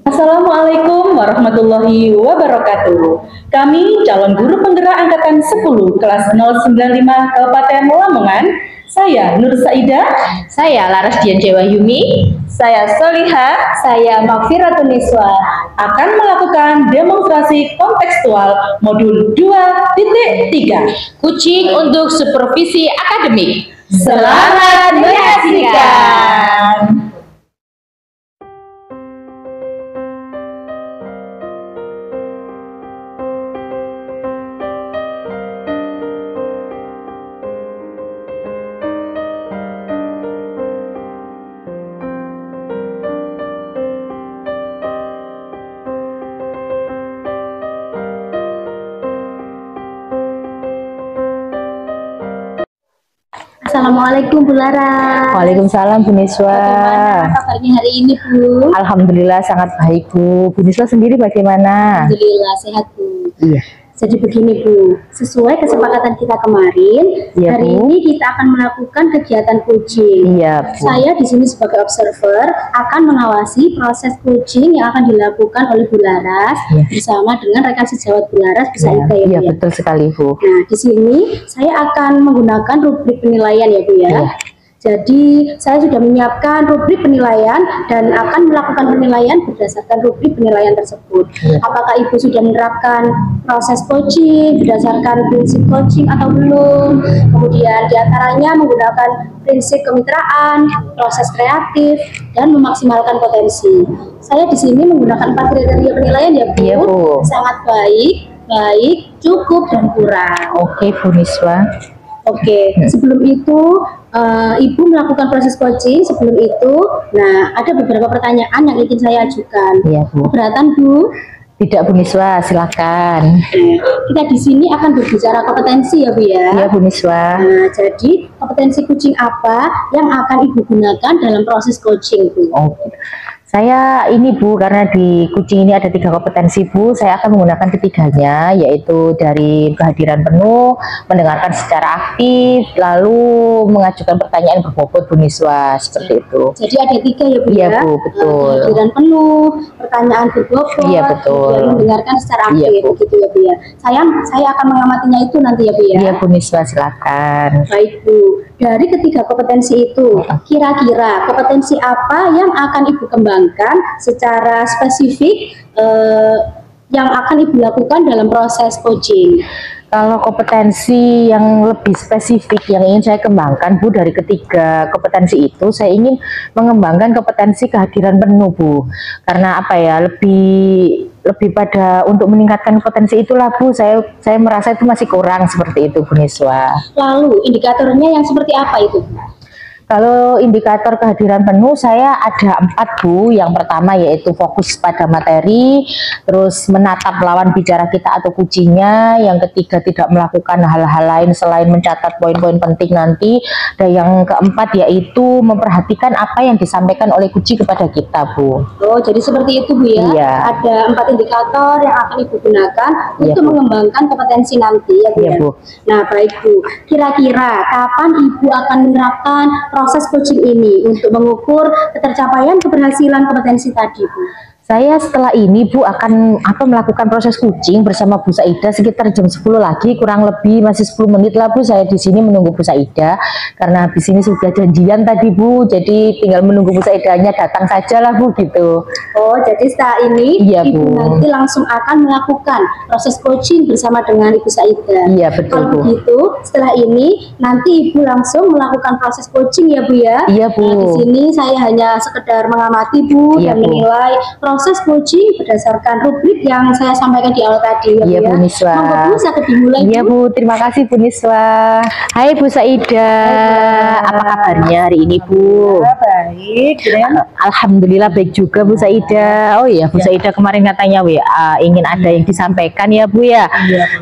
Assalamualaikum warahmatullahi wabarakatuh. Kami calon guru penggerak angkatan 10 kelas 095 Kabupaten Lamongan. Saya Nur Saida, saya Laras Dian Dewa Yumi, saya Soliha, saya Magfiratun Niswa akan melakukan demonstrasi kontekstual modul 2.3 kucing untuk supervisi akademik. Selamat menyaksikan. Assalamualaikum Bu Lara. Waalaikumsalam Bu Niswa. Bagaimana kabarnya hari ini Bu? Alhamdulillah sangat baik Bu. Bu Niswa sendiri bagaimana? Alhamdulillah sehat Bu. Iya. Jadi begini Bu, sesuai kesepakatan kita kemarin, iya, hari Bu. ini kita akan melakukan kegiatan coaching. Iya Bu. Saya di sini sebagai observer akan mengawasi proses coaching yang akan dilakukan oleh Bu Laras bersama dengan rekan sejawat Bu Laras Bu Saida ya Bu. Iya Ya? betul sekali Bu. Nah di sini saya akan menggunakan rubrik penilaian ya Bu ya. Iya. Jadi saya sudah menyiapkan rubrik penilaian dan akan melakukan penilaian berdasarkan rubrik penilaian tersebut. Apakah Ibu sudah menerapkan proses coaching berdasarkan prinsip coaching atau belum? Kemudian diantaranya menggunakan prinsip kemitraan, proses kreatif, dan memaksimalkan potensi. Saya di sini menggunakan 4 kriteria penilaian ya Bu. Iya, Bu. Sangat baik, cukup, dan kurang. Oke Bu Niswa. Oke, sebelum itu Ibu melakukan proses coaching. Sebelum itu, nah ada beberapa pertanyaan yang ingin saya ajukan. Iya Bu. Keberatan Bu? Tidak Bu Niswa, silakan. Kita di sini akan berbicara kompetensi ya Bu ya. Iya Bu Niswa. Nah, jadi kompetensi coaching apa yang akan Ibu gunakan dalam proses coaching Bu? Oke. Saya ini Bu, karena di kucing ini ada 3 kompetensi Bu, saya akan menggunakan ketiganya, yaitu dari kehadiran penuh, mendengarkan secara aktif, lalu mengajukan pertanyaan berbobot Bu Niswa, seperti itu. Jadi ada 3 ya Bu Iya ya? Bu, betul. Kehadiran penuh, pertanyaan berbobot, Iya betul. dan mendengarkan secara Iya, aktif, Bu. gitu ya Bu ya. Saya akan mengamatinya itu nanti ya Bu ya. Iya Bu Niswa, silakan. Baik Bu, dari ketiga kompetensi itu, kira-kira kompetensi apa yang akan Ibu kembangkan secara spesifik yang akan Ibu lakukan dalam proses coaching? Kalau kompetensi yang lebih spesifik yang ingin saya kembangkan Bu, dari ketiga kompetensi itu saya ingin mengembangkan kompetensi kehadiran penuh Bu, karena apa ya, lebih pada untuk meningkatkan potensi itulah Bu, saya merasa itu masih kurang seperti itu Bu Niswa. Lalu indikatornya yang seperti apa itu? Kalau indikator kehadiran penuh saya ada 4 Bu. Yang pertama yaitu fokus pada materi, terus menatap lawan bicara kita atau kucingnya. Yang ketiga tidak melakukan hal-hal lain selain mencatat poin-poin penting nanti. Dan yang keempat yaitu memperhatikan apa yang disampaikan oleh kucing kepada kita Bu. Oh, jadi seperti itu Bu ya? Iya. Ada 4 indikator yang akan Ibu gunakan Iya, untuk Bu. mengembangkan kompetensi nanti ya Bu Iya, ya? Bu. Nah baik Bu, kira-kira kapan Ibu akan menerapkan proses coaching ini untuk mengukur ketercapaian keberhasilan kompetensi tadi Bu? Saya setelah ini Bu akan melakukan proses coaching bersama Bu Saida sekitar jam 10 lagi, kurang lebih masih 10 menit lah Bu, saya di sini menunggu Bu Saida karena habis ini sudah janjian tadi Bu, jadi tinggal menunggu Bu Saidanya datang saja lah Bu, gitu. Oh, jadi setelah ini Iya, Ibu Bu. nanti langsung akan melakukan proses coaching bersama dengan Ibu Saida. Iya, betul, Kalau Bu. begitu, setelah ini nanti Ibu langsung melakukan proses coaching ya Bu ya. Iya, Bu. Nah, di sini saya hanya sekedar mengamati Bu Iya, dan Bu. menilai proses coaching berdasarkan rubrik yang saya sampaikan di awal tadi ya Bu Iya, ya. Bu Niswa. Monggo Bu, saya dimulai Iya Bu, terima kasih Bu Niswa. Hai Bu Saida, apa kabarnya hari ini Bu? Baik, Alhamdulillah baik juga Bu Saida. Oh iya Bu Saida kemarin katanya WA ingin ada yang disampaikan ya Bu ya.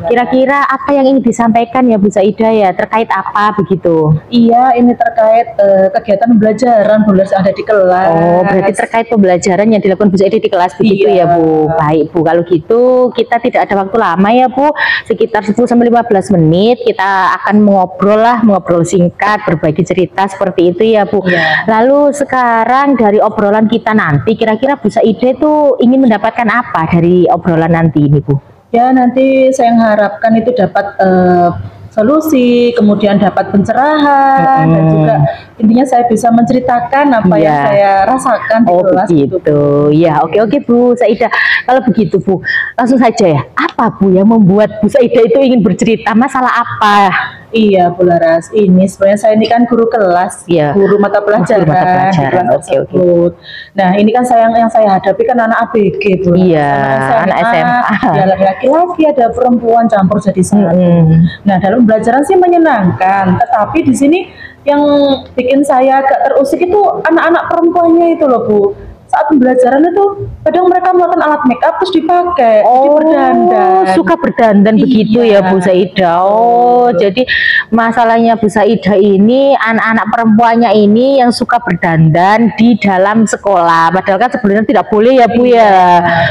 Kira-kira apa yang ingin disampaikan ya Bu Saida ya, terkait apa begitu? Iya, ini terkait kegiatan pembelajaran Bu Laras ada di kelas. Oh, berarti terkait pembelajaran yang dilakukan Bu Saida di kelas begitu Iya. ya Bu. Baik Bu, kalau gitu kita tidak ada waktu lama ya Bu, sekitar 10-15 menit kita akan mengobrol singkat, berbagi cerita seperti itu ya Bu. Iya. Lalu sekarang dari obrolan kita nanti, kira-kira Bu Saidah tuh ingin mendapatkan apa dari obrolan nanti ini, Bu? Ya, nanti saya harapkan itu dapat solusi, kemudian dapat pencerahan, dan juga intinya saya bisa menceritakan apa yang saya rasakan di kelas. Begitu. Ya, oke Bu Saidah. Kalau begitu Bu, langsung saja ya. Apa Bu yang membuat Bu Saidah itu ingin bercerita? Masalah apa? Iya, Bu Laras. Ini sebenarnya saya ini kan guru kelas, guru mata pelajaran, di kelas tersebut. Nah, ini kan yang saya hadapi kan anak ABG, Bu. Iya, anak SMA. Ya, laki-laki ada perempuan campur jadi satu. Nah, dalam pembelajaran sih menyenangkan, tetapi di sini yang bikin saya agak terusik itu anak-anak perempuannya itu loh, Bu. Saat pembelajaran itu kadang mereka melakukan alat make up terus dipakai, berdandan. Suka berdandan begitu ya Bu Saidah. Jadi masalahnya Bu Saidah ini anak-anak perempuannya ini yang suka berdandan di dalam sekolah. Padahal kan sebenarnya tidak boleh ya Bu ya.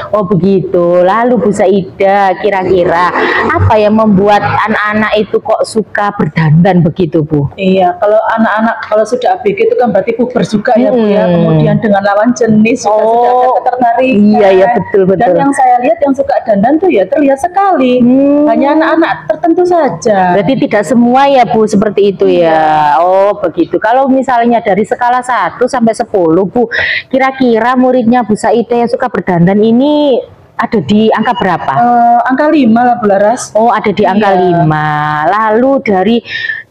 Oh begitu. Lalu Bu Saidah, kira-kira apa yang membuat anak-anak itu kok suka berdandan begitu Bu? Iya, kalau anak-anak kalau sudah ABG itu kan berarti puber juga ya Bu ya. Kemudian dengan lawan jenis sudah ada ketertarikan. Iya betul. Dan yang saya lihat yang suka dandan tuh ya terlihat sekali. Hanya anak-anak tertentu saja. Berarti tidak semua ya Bu seperti itu ya. Oh begitu. Kalau misalnya dari skala 1 sampai 10 Bu, kira-kira muridnya Bu Saidah yang suka berdandan ini ada di angka berapa? Angka 5 lah Bu Laras. Oh ada di angka 5. Lalu dari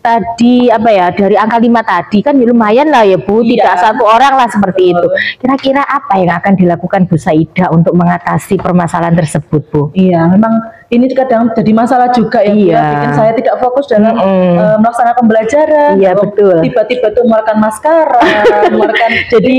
tadi dari angka 5 tadi kan lumayan lah ya Bu, tidak satu orang lah seperti itu. Kira-kira apa yang akan dilakukan Bu Saidah untuk mengatasi permasalahan tersebut Bu? Iya, memang ini kadang jadi masalah juga ya, bikin saya tidak fokus dalam melaksanakan pembelajaran. Iya betul. Tiba-tiba tuh mengeluarkan maskara, mengeluarkan jadi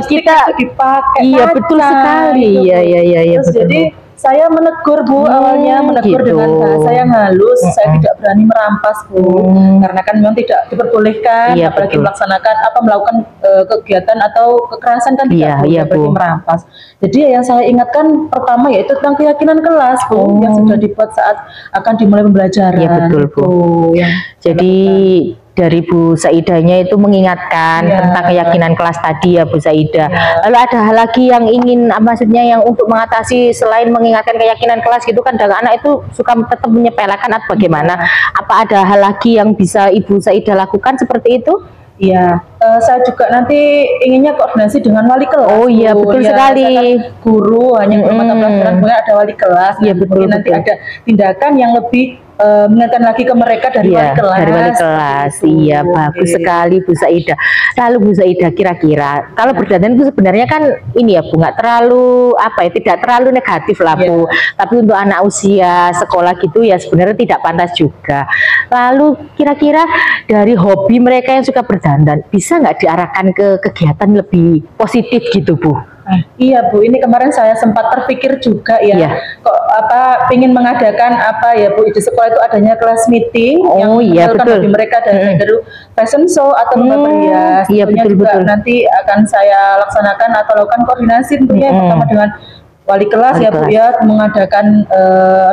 kita dipakai. Iya betul sekali. Iya Terus betul. jadi saya menegur Bu, awalnya menegur dengan bahasa yang halus. Saya tidak berani merampas Bu, karena kan memang tidak diperbolehkan, apalagi melakukan kegiatan atau kekerasan kan tidak boleh, berarti merampas. Jadi yang saya ingatkan pertama yaitu tentang keyakinan kelas Bu, yang sudah dibuat saat akan dimulai pembelajaran. Iya betul Bu. Jadi dari Bu Saidahnya itu mengingatkan tentang keyakinan kelas tadi ya Bu Saidah. Lalu ada hal lagi yang ingin maksudnya yang untuk mengatasi selain mengingatkan keyakinan kelas gitu kan, anak-anak itu suka tetap menyepelekan atau bagaimana? Apa ada hal lagi yang bisa Ibu Saidah lakukan seperti itu? Iya, saya juga nanti inginnya koordinasi dengan wali kelas. Oh iya betul sekali. Guru hanya mata pelajaran, kemudian ada wali kelas. Iya betul. Nanti ada tindakan yang lebih mengingatkan lagi ke mereka dari wali kelas. Dari wali kelas. Iya bagus sekali Bu Saidah. Lalu Bu Saidah, kira-kira kalau berdandan itu sebenarnya kan ini ya Bu, nggak terlalu tidak terlalu negatif lah Bu. Tapi untuk anak usia sekolah gitu ya sebenarnya tidak pantas juga. Lalu kira-kira dari hobi mereka yang suka berdandan bisa nggak diarahkan ke kegiatan lebih positif gitu Bu? Iya Bu, ini kemarin saya sempat terpikir juga kok ingin mengadakan Bu, di sekolah itu adanya kelas meeting yang mengenalkan hobi mereka dari fashion show atau lomba berias. Betul. Nanti akan saya laksanakan atau lakukan koordinasi tentunya pertama dengan wali kelas Bu mengadakan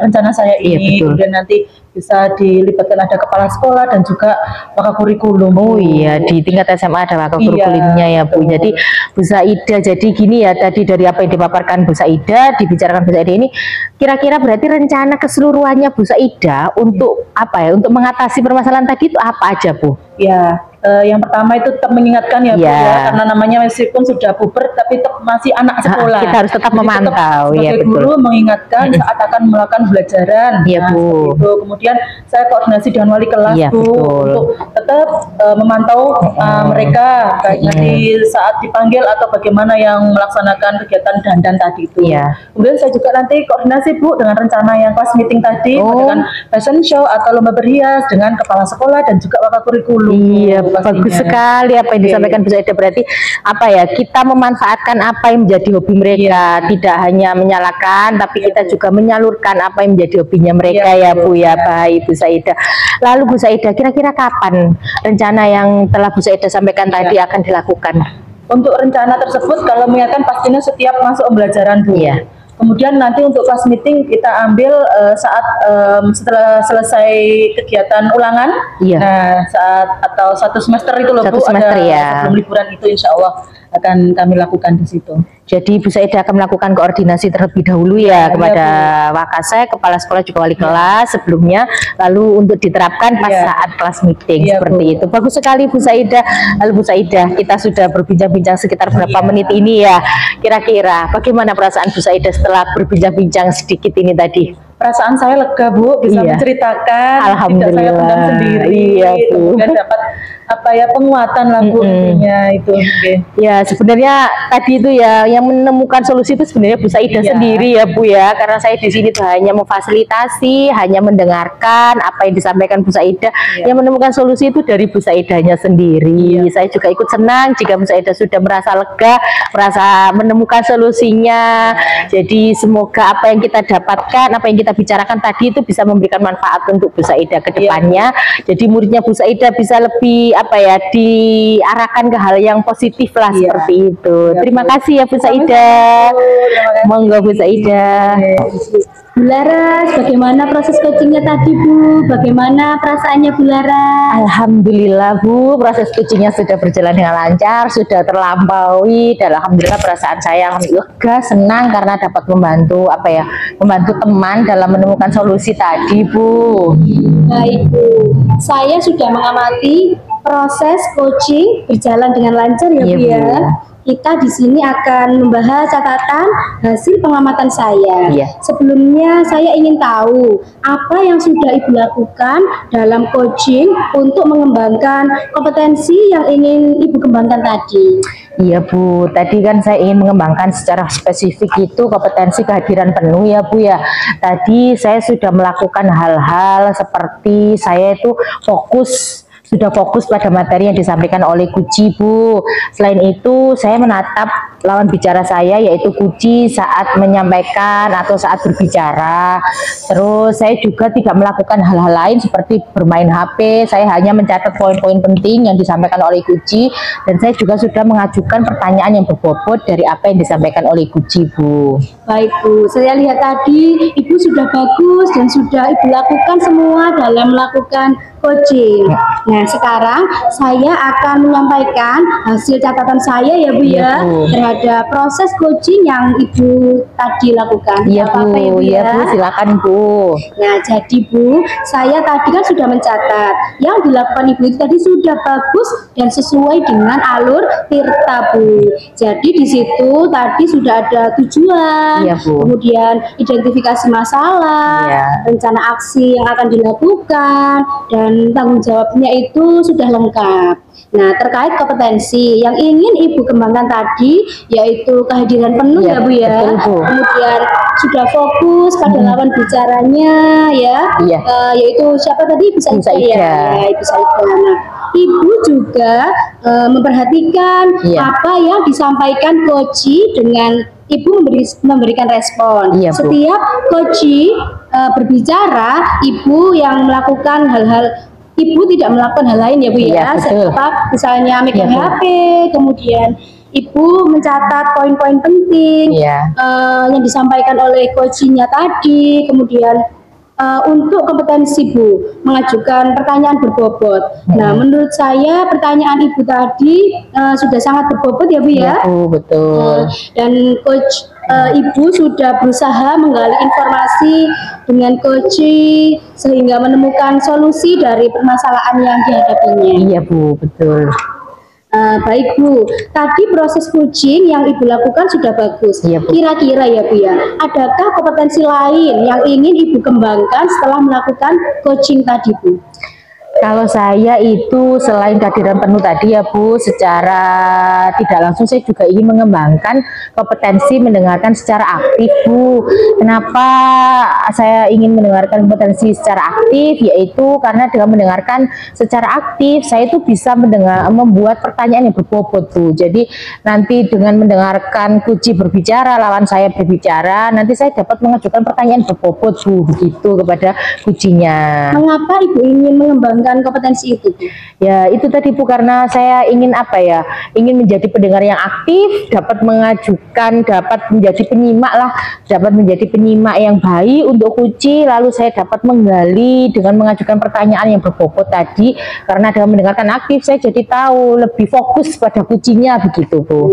rencana saya ini. Kemudian nanti bisa dilibatkan ada kepala sekolah dan juga wakakurikulum. Oh iya, di tingkat SMA ada wakakurikulumnya ya Bu. Jadi Bu Saidah, jadi gini ya, tadi dari apa yang dipaparkan Bu Saidah, dibicarakan Bu Saidah ini, kira-kira berarti rencana keseluruhannya Bu Saidah untuk untuk mengatasi permasalahan tadi itu apa aja Bu? Ya, yang pertama itu tetap mengingatkan ya Bu ya, karena namanya meskipun sudah puber tapi tetap masih anak sekolah. Kita harus tetap memantau. Sebagai guru mengingatkan saat akan melakukan pembelajaran. Iya Bu. Kemudian saya koordinasi dengan wali kelas Bu untuk tetap memantau mereka baik nanti saat dipanggil atau bagaimana yang melaksanakan kegiatan dandan tadi itu. Kemudian saya juga nanti koordinasi Bu dengan rencana yang kelas meeting tadi dengan fashion show atau lomba berias dengan kepala sekolah dan juga wakakurikulum. Iya, bagus sekali apa yang disampaikan Bu Saidah. Berarti kita memanfaatkan apa yang menjadi hobi mereka, tidak hanya menyalahkan tapi kita juga menyalurkan apa yang menjadi hobinya mereka ya Bu ya. Baik Bu Saidah. Lalu Bu Saidah, kira-kira kapan rencana yang telah Bu Saidah sampaikan tadi akan dilakukan? Untuk rencana tersebut kalau mengingatkan pastinya setiap masuk pembelajaran Bu. Kemudian nanti untuk kelas meeting kita ambil saat setelah selesai kegiatan ulangan. Iya. Nah, saat atau 1 semester itu loh Satu Bu, semester, ada ya. sebelum liburan itu insya Allah akan kami lakukan di situ. Jadi Bu Saida akan melakukan koordinasi terlebih dahulu ya kepada Wakasek, kepala sekolah juga wali kelas sebelumnya, lalu untuk diterapkan pas saat kelas meeting seperti itu. Bagus sekali Bu Saida. Lalu Bu Saida, kita sudah berbincang-bincang sekitar berapa menit ini ya. Kira-kira bagaimana perasaan Bu Saida setelah berbincang-bincang sedikit ini tadi? Perasaan saya lega Bu, bisa menceritakan, tidak saya pendam sendiri, kemudian dapat penguatan lah Bu, intinya itu. Ya sebenarnya tadi itu ya yang menemukan solusi itu sebenarnya Bu Saida sendiri ya Bu ya, karena saya di sini tuh hanya memfasilitasi, hanya mendengarkan apa yang disampaikan Bu Saida. Yang menemukan solusi itu dari Bu Saidanya sendiri. Saya juga ikut senang jika Bu Saida sudah merasa lega, merasa menemukan solusinya. Jadi semoga apa yang kita dapatkan, apa yang kita bicarakan tadi itu bisa memberikan manfaat untuk Bu Saida ke depannya. Jadi muridnya Bu Saida bisa lebih diarahkan ke hal yang positif lah seperti itu. Terima kasih ya Bu Saida. Monggo Bu Saida. Bu Laras, bagaimana proses coachingnya tadi Bu? Bagaimana perasaannya Bu Laras? Alhamdulillah Bu, proses coachingnya sudah berjalan dengan lancar, sudah terlampaui, dan alhamdulillah perasaan saya lega, senang karena dapat membantu membantu teman dalam menemukan solusi tadi Bu. Baik Bu, saya sudah mengamati proses coaching berjalan dengan lancar ya Bu ya. Kita di sini akan membahas catatan hasil pengamatan saya. Sebelumnya saya ingin tahu apa yang sudah Ibu lakukan dalam coaching untuk mengembangkan kompetensi yang ingin Ibu kembangkan tadi. Iya Bu, tadi kan saya ingin mengembangkan secara spesifik itu kompetensi kehadiran penuh ya Bu ya. Tadi saya sudah melakukan hal-hal seperti saya itu sudah fokus pada materi yang disampaikan oleh Kuci Bu. Selain itu saya menatap lawan bicara saya yaitu Kuci saat menyampaikan atau saat berbicara. Terus saya juga tidak melakukan hal-hal lain seperti bermain HP. Saya hanya mencatat poin-poin penting yang disampaikan oleh Kuci, dan saya juga sudah mengajukan pertanyaan yang berbobot dari apa yang disampaikan oleh Kuci Bu. Baik Bu, saya lihat tadi Ibu sudah bagus dan sudah Ibu lakukan semua dalam melakukan coaching. Nah sekarang saya akan menyampaikan hasil catatan saya ya Bu ya, terhadap proses coaching yang Ibu tadi lakukan. Iya Bu, ya Bu, silakan Bu. Nah jadi Bu, saya tadi kan sudah mencatat yang dilakukan Ibu itu tadi sudah bagus dan sesuai dengan alur Tirta Bu. Jadi di situ tadi sudah ada tujuan, kemudian identifikasi masalah, rencana aksi yang akan dilakukan, dan tanggung jawabnya itu sudah lengkap. Nah terkait kompetensi yang ingin Ibu kembangkan tadi yaitu kehadiran penuh ya Bu ya, kemudian sudah fokus pada lawan bicaranya yaitu siapa tadi? Ibu Saida ya, Ibu Saida. Nah Ibu juga memperhatikan apa yang disampaikan coach dengan Ibu memberikan respon. Setiap coach berbicara, Ibu yang melakukan hal-hal, Ibu tidak melakukan hal lain ya Bu ya, misalnya megang HP, kemudian Ibu mencatat poin-poin penting yang disampaikan oleh coachnya tadi, kemudian untuk kompetensi Bu, mengajukan pertanyaan berbobot. Nah, menurut saya pertanyaan Ibu tadi sudah sangat berbobot ya Bu ya. Betul. Dan coach Ibu sudah berusaha menggali informasi dengan coaching sehingga menemukan solusi dari permasalahan yang dihadapinya. Iya Bu, betul. Baik Bu, tadi proses coaching yang Ibu lakukan sudah bagus. Kira-kira ya Bu ya, adakah kompetensi lain yang ingin Ibu kembangkan setelah melakukan coaching tadi Bu? Kalau saya itu selain kehadiran penuh tadi ya Bu, secara tidak langsung saya juga ingin mengembangkan kompetensi mendengarkan secara aktif Bu. Kenapa saya ingin mendengarkan kompetensi secara aktif? Yaitu karena dengan mendengarkan secara aktif saya itu bisa membuat pertanyaan yang berbobot Bu. Jadi nanti dengan mendengarkan Kuci berbicara, lawan saya berbicara, nanti saya dapat mengajukan pertanyaan berbobot Bu, begitu kepada Kucinya. Mengapa Ibu ingin mengembangkan mengembangkan kompetensi itu, Bu? Ya itu tadi Bu, karena saya ingin apa ya, ingin menjadi pendengar yang aktif, dapat mengajukan, dapat menjadi penyimak lah, dapat menjadi penyimak yang baik untuk Kuci, lalu saya dapat menggali dengan mengajukan pertanyaan yang berbobot tadi, karena dengan mendengarkan aktif saya jadi tahu lebih fokus pada Kucinya begitu Bu.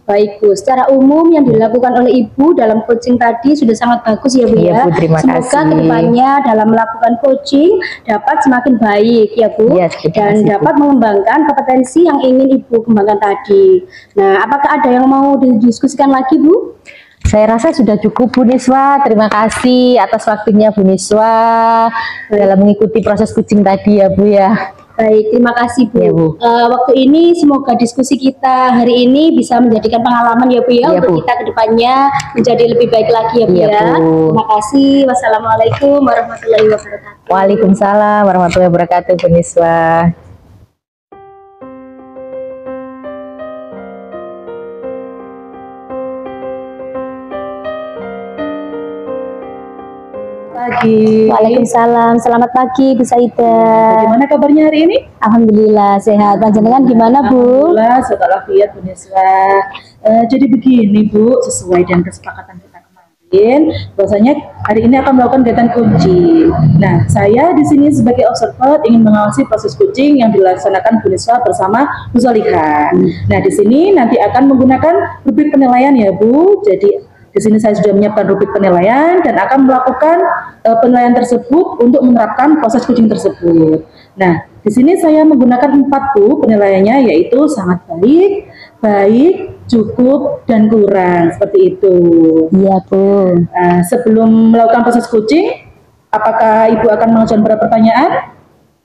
Baik Bu, secara umum yang dilakukan oleh Ibu dalam coaching tadi sudah sangat bagus ya Bu Iya, ya. Bu, terima Semoga kasih. kedepannya dalam melakukan coaching dapat semakin baik ya Bu, Iya, terima dan kasih, Bu. dapat mengembangkan kompetensi yang ingin Ibu kembangkan tadi. Nah, apakah ada yang mau didiskusikan lagi Bu? Saya rasa sudah cukup Bu Niswa. Terima kasih atas waktunya Bu Niswa dalam mengikuti proses coaching tadi ya Bu ya. Baik, terima kasih Bu. Ya, Bu. Waktu ini semoga diskusi kita hari ini bisa menjadikan pengalaman ya Bu ya, Ya, untuk Bu. kita kedepannya menjadi lebih baik lagi ya Bu Ya, ya. Bu. Terima kasih. Wassalamualaikum warahmatullahi wabarakatuh. Waalaikumsalam warahmatullahi wabarakatuh Bu Niswa. Pagi. Waalaikumsalam. Selamat pagi Bu Saida. Bagaimana kabarnya hari ini? Alhamdulillah sehat. Panjenengan gimana Bu? Alhamdulillah, setelah fiat Bu Niswa. Jadi begini Bu, sesuai dengan kesepakatan kita kemarin, bahwasanya hari ini akan melakukan kegiatan coaching. Nah, saya di sini sebagai observer ingin mengawasi proses coaching yang dilaksanakan Bu Niswa bersama Bu Solihah. Nah, di sini nanti akan menggunakan rubrik penilaian ya Bu. Jadi di sini saya sudah menyiapkan rubrik penilaian dan akan melakukan penilaian tersebut untuk menerapkan proses coaching tersebut. Nah, di sini saya menggunakan 4 Bu penilaiannya, yaitu sangat baik, baik, cukup, dan kurang, seperti itu. Iya Bu. Sebelum melakukan proses coaching, apakah Ibu akan mengajukan beberapa pertanyaan?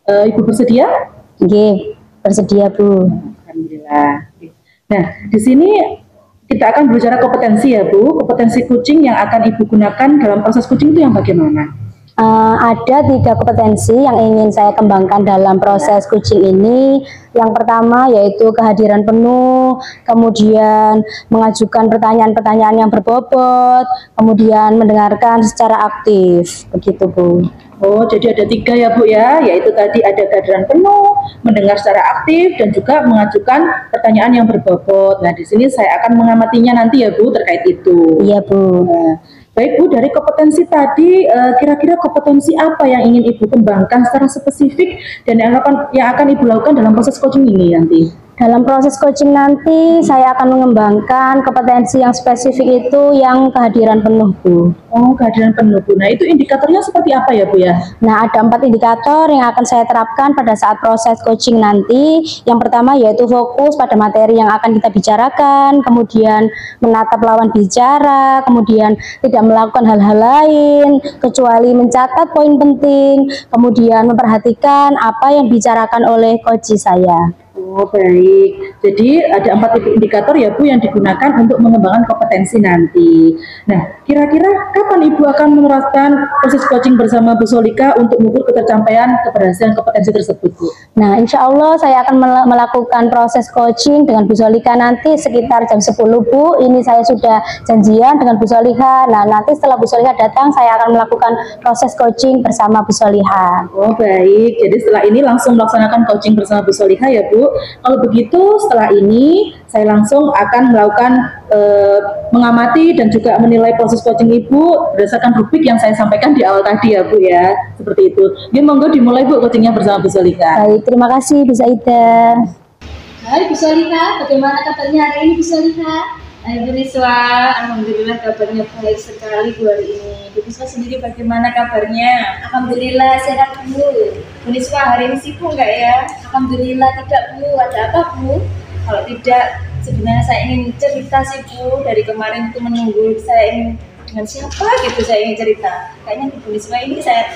Ibu bersedia? Oke, bersedia Bu. Alhamdulillah. Nah, di sini kita akan berbicara kompetensi ya Bu. Kompetensi coaching yang akan Ibu gunakan dalam proses coaching itu yang bagaimana? Ada 3 kompetensi yang ingin saya kembangkan dalam proses coaching ini. Yang pertama yaitu kehadiran penuh, kemudian mengajukan pertanyaan-pertanyaan yang berbobot, kemudian mendengarkan secara aktif, begitu Bu. Oh, jadi ada 3 ya Bu ya, yaitu tadi ada kehadiran penuh, mendengar secara aktif, dan juga mengajukan pertanyaan yang berbobot. Nah, di sini saya akan mengamatinya nanti ya Bu terkait itu. Iya Bu. Nah, baik Bu, dari kompetensi tadi, kira-kira kompetensi apa yang ingin Ibu kembangkan secara spesifik dan yang akan Ibu lakukan dalam proses coaching ini nanti? Dalam proses coaching nanti saya akan mengembangkan kompetensi yang spesifik itu yang kehadiran penuh Bu. Oh, kehadiran penuh Bu. Nah, itu indikatornya seperti apa ya Bu ya? Nah, ada 4 indikator yang akan saya terapkan pada saat proses coaching nanti. Yang pertama yaitu fokus pada materi yang akan kita bicarakan, kemudian menatap lawan bicara, kemudian tidak melakukan hal-hal lain, kecuali mencatat poin penting, kemudian memperhatikan apa yang dibicarakan oleh coach saya. Oh, baik. Jadi ada 4 indikator ya Bu yang digunakan untuk mengembangkan kompetensi nanti. Nah, kira-kira kapan Ibu akan menerapkan proses coaching bersama Bu Solika untuk mengukur ketercapaian keberhasilan kompetensi tersebut Bu? Nah, insya Allah saya akan melakukan proses coaching dengan Bu Solika nanti sekitar jam 10 Bu. Ini saya sudah janjian dengan Bu Solika. Nah, nanti setelah Bu Solika datang saya akan melakukan proses coaching bersama Bu Solika. Oh, baik. Jadi setelah ini langsung melaksanakan coaching bersama Bu Solika ya Bu. Kalau begitu setelah ini saya langsung akan melakukan mengamati dan juga menilai proses coaching Ibu berdasarkan rubrik yang saya sampaikan di awal tadi ya Bu ya. Seperti itu. Jadi monggo dimulai Bu coachingnya bersama Bu Solika. Baik, terima kasih Bu Saida. Hai Bu Solika, bagaimana kabarnya hari ini Bu Solika? Hai Bu Niswa, alhamdulillah kabarnya baik sekali Bu hari ini. Bu Niswa sendiri bagaimana kabarnya? Alhamdulillah sehat Bu. Bu Niswa hari ini sibuk nggak ya? Alhamdulillah tidak Bu. Ada apa Bu? Kalau tidak, sebenarnya saya ingin cerita sih Bu. Dari kemarin itu menunggu saya ingin dengan siapa gitu saya ingin cerita. Kayaknya Bu Niswa ini saya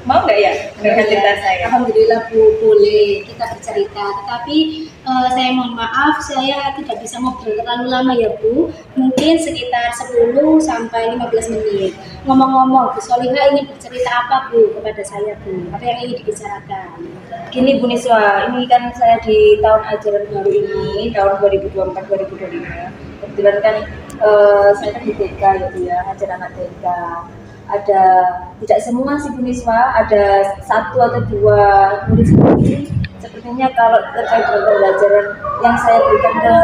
mau nggak ya mendengar cerita saya? Alhamdulillah Bu, boleh kita bercerita. Tetapi saya mohon maaf, saya tidak bisa ngobrol terlalu lama ya Bu. Mungkin sekitar 10 sampai 15 menit. Ngomong-ngomong, Bu Solihah ingin bercerita apa Bu kepada saya Bu? Apa yang ingin dibicarakan? Gini Bu Niswa, ini kan saya di tahun ajaran baru ini, tahun 2024-2025. Kebetulan kan saya kan di TK ya Bu ya, ajar anak TK. ada tidak semua sih Bu Niswa, ada 1 atau 2 murid sendiri sepertinya kalau terkait dengan pembelajaran yang saya berikan ke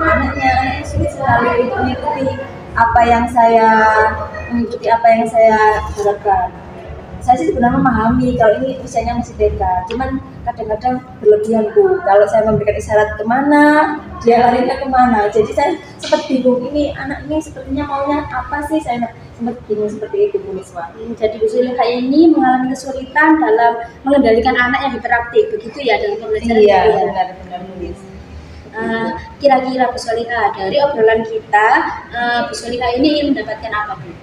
anaknya sulit sekali untuk mengikuti apa yang saya harapkan. Saya sih sebenarnya memahami kalau ini usianya masih TK, cuman kadang-kadang berlebihan Bu. Kalau saya memberikan isyarat kemana, dia larinya kemana. Jadi saya sempat bingung, ini anak ini sepertinya maunya apa sih, saya sempat bingung seperti itu Bu Niswa. Jadi Bu Sulika ini mengalami kesulitan dalam mengendalikan anak yang hiperaktif, begitu ya dalam pembelajaran. Iya, benar-benar Bu Nis. Kira-kira Bu Sulika, dari obrolan kita, Bu Sulika ini ingin mendapatkan apa Bu?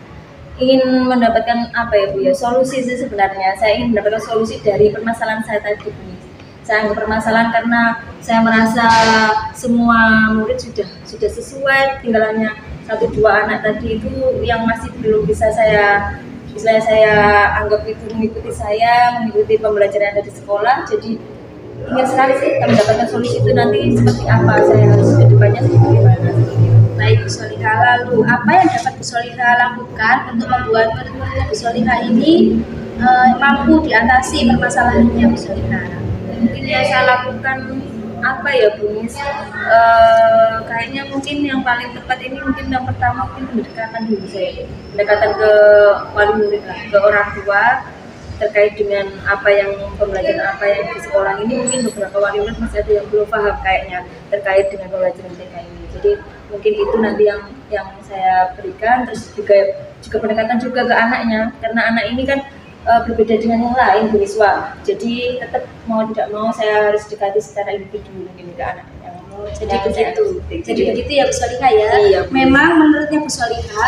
Ingin mendapatkan apa ya Bu ya, solusi sih sebenarnya. Saya ingin mendapatkan solusi dari permasalahan saya tadi Bu. Saya anggap permasalahan karena saya merasa semua murid sudah sesuai, tinggal hanya 1-2 anak tadi itu yang masih belum bisa saya anggap itu mengikuti pembelajaran dari sekolah. Jadi ingin sekali sih kita mendapatkan solusi itu nanti seperti apa, saya harus ke depannya seperti mana. Baik Bu Sulika, lalu apa yang dapat Bu Sulika lakukan untuk membuat murid-murid Bu Sulika ini mampu diatasi permasalahannya Bu Sulika? Mungkin yang saya lakukan apa ya Bu Nis? Kayaknya mungkin yang paling tepat ini mungkin yang pertama mungkin pendekatan dulu saya, pendekatan ke wali murid lah, ke orang tua terkait dengan pembelajaran apa yang di sekolah ini. Mungkin beberapa wali murid masih ada yang belum paham kayaknya terkait dengan pembelajaran TK ini. Jadi mungkin itu nanti yang saya berikan, terus juga pendekatan juga ke anaknya, karena anak ini kan berbeda dengan yang lain Bu Niswa. Jadi tetap mau tidak mau saya harus dekati secara individu mungkin ke anaknya. Jadi begitu ya Bu Sulika ya. Iya, memang menurutnya Bu Sulika,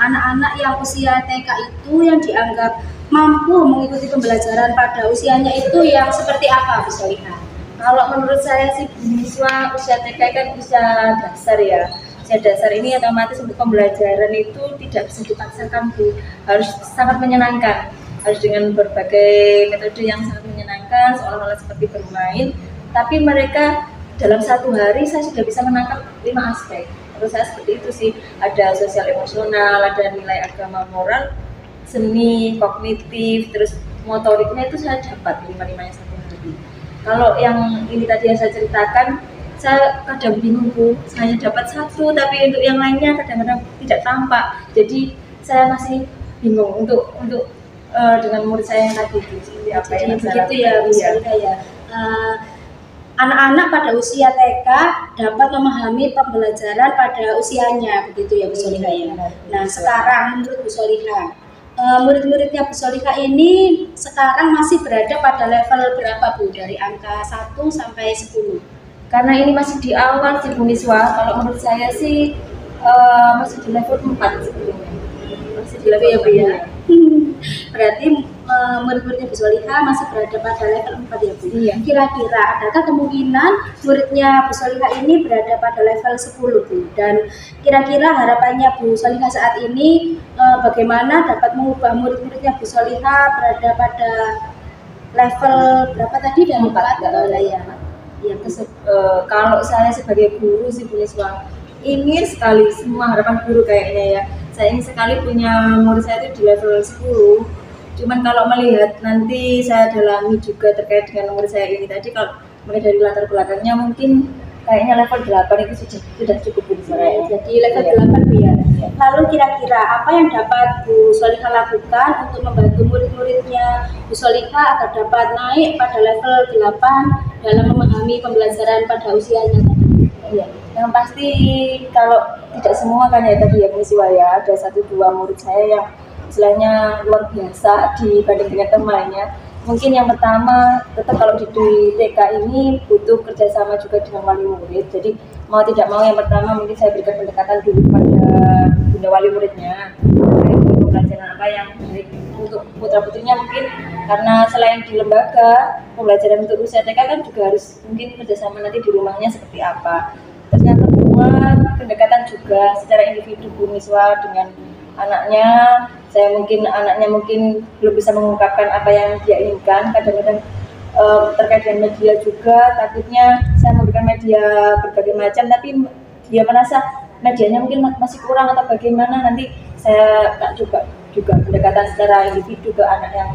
anak-anak yang usia TK itu yang dianggap mampu mengikuti pembelajaran pada usianya itu yang seperti apa Bu Sulika? Kalau menurut saya sih Bu Niswa, usia TK kan usia dasar ya. Usia dasar ini otomatis untuk pembelajaran itu tidak bisa dipaksakan Bu, harus sangat menyenangkan, harus dengan berbagai metode yang sangat menyenangkan, seolah-olah seperti bermain. Tapi mereka dalam 1 hari saya sudah bisa menangkap 5 aspek. Menurut saya seperti itu sih, ada sosial emosional, ada nilai agama moral, seni, kognitif, terus motoriknya itu saya dapat 5-5-nya 1 hari. Kalau yang ini tadi yang saya ceritakan, saya kadang bingung Bu, saya dapat 1 tapi untuk yang lainnya kadang-kadang tidak tampak. Jadi saya masih bingung untuk dengan murid saya yang tadi itu. Jadi begitu ya Bu Sulika ya. Anak-anak pada usia TK dapat memahami pembelajaran pada usianya, begitu ya Bu Sulika ya. Nah sekarang menurut Bu Sulika, murid-muridnya Bu Sulika ini sekarang masih berada pada level berapa Bu, dari angka 1 sampai 10? Karena ini masih di awal sih Bu Niswa, kalau menurut saya sih masih di level 4 sebelumnya. Masih di level ya. Berarti murid-muridnya Bu Sulika masih berada pada level 4 ya Bu? Iya. Kira-kira adakah kemungkinan muridnya Bu Sulika ini berada pada level 10 Bu? Dan kira-kira harapannya Bu Sulika saat ini bagaimana dapat mengubah murid-muridnya Bu Sulika berada pada level berapa tadi, dan 4 ya? Ya, kalau saya sebagai guru sih Bu Niswa, ingin sekali, semua harapan guru kayaknya ya, saya ingin sekali punya murid saya itu di level 10. Cuman kalau melihat nanti saya dalami juga terkait dengan murid saya ini tadi, kalau melihat dari latar belakangnya mungkin kayaknya level 8 itu sudah cukup Bu Niswa. Jadi level 8 Bu ya. Lalu kira-kira apa yang dapat Bu Sulika lakukan untuk membantu murid-muridnya Bu Sulika agar dapat naik pada level 8 dalam memahami pembelajaran pada usianya tadi? Iya, yang pasti kalau tidak semua kan ya tadi ya Bu Niswa ya, ada 1-2 murid saya yang istilahnya luar biasa dibanding dengan temannya. Mungkin yang pertama tetap kalau di TK ini butuh kerjasama juga dengan wali murid. Jadi mau tidak mau yang pertama mungkin saya berikan pendekatan dulu pada bunda wali muridnya terkait dengan pembelajaran apa yang baik untuk putra putrinya, mungkin karena selain di lembaga pembelajaran untuk usia TK kan juga harus mungkin kerjasama nanti di rumahnya seperti apa. Terus yang kedua pendekatan juga secara individu Bu Niswa dengan anaknya. Anaknya mungkin belum bisa mengungkapkan apa yang dia inginkan, kadang-kadang terkait dengan media juga, takutnya saya memberikan media berbagai macam tapi dia merasa medianya mungkin masih kurang atau bagaimana, nanti saya coba juga pendekatan secara individu ke anak yang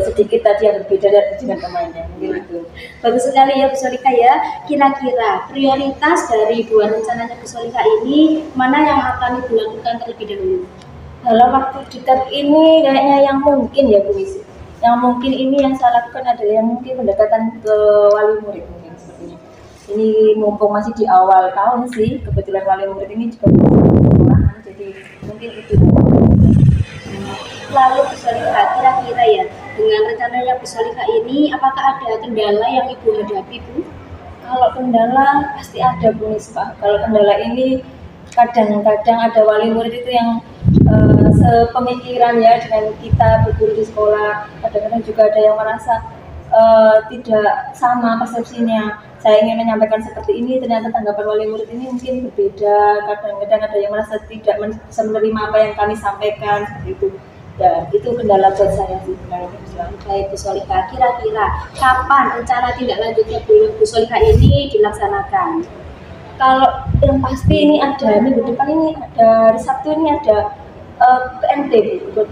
sedikit tadi yang berbeda dengan temannya, mungkin itu. Bagus sekali ya Bu Solika ya. Kira-kira prioritas dari 2 rencananya Bu Solika ini mana yang akan Ibu lakukan terlebih dahulu? Dalam waktu dekat ini kayaknya yang mungkin ya Bu Isi. Yang mungkin ini yang saya lakukan adalah yang mungkin pendekatan ke wali murid mungkin seperti ini. Ini mumpung masih di awal tahun sih, kebetulan wali murid ini juga sekolahan, jadi mungkin itu. Lalu Bu Solika, kira-kira ya dengan rencananya Bu Solika ini apakah ada kendala yang Ibu hadapi Bu? Kalau kendala pasti ada Bu Nisbah. Kalau kendala ini kadang-kadang ada wali murid itu yang sepemikiran ya dengan kita berguru di sekolah. Kadang-kadang juga ada yang merasa tidak sama persepsinya. Saya ingin menyampaikan seperti ini, ternyata tanggapan wali murid ini mungkin berbeda. Kadang-kadang ada yang merasa tidak bisa menerima apa yang kami sampaikan seperti itu. Ya, itu kendala buat saya sih. Baik Bu Solika, kira-kira kapan rencana tindak lanjutnya Bu Solika ini dilaksanakan? Kalau yang pasti ini ada minggu depan ini ada hari Sabtu ini ada PMT Bu,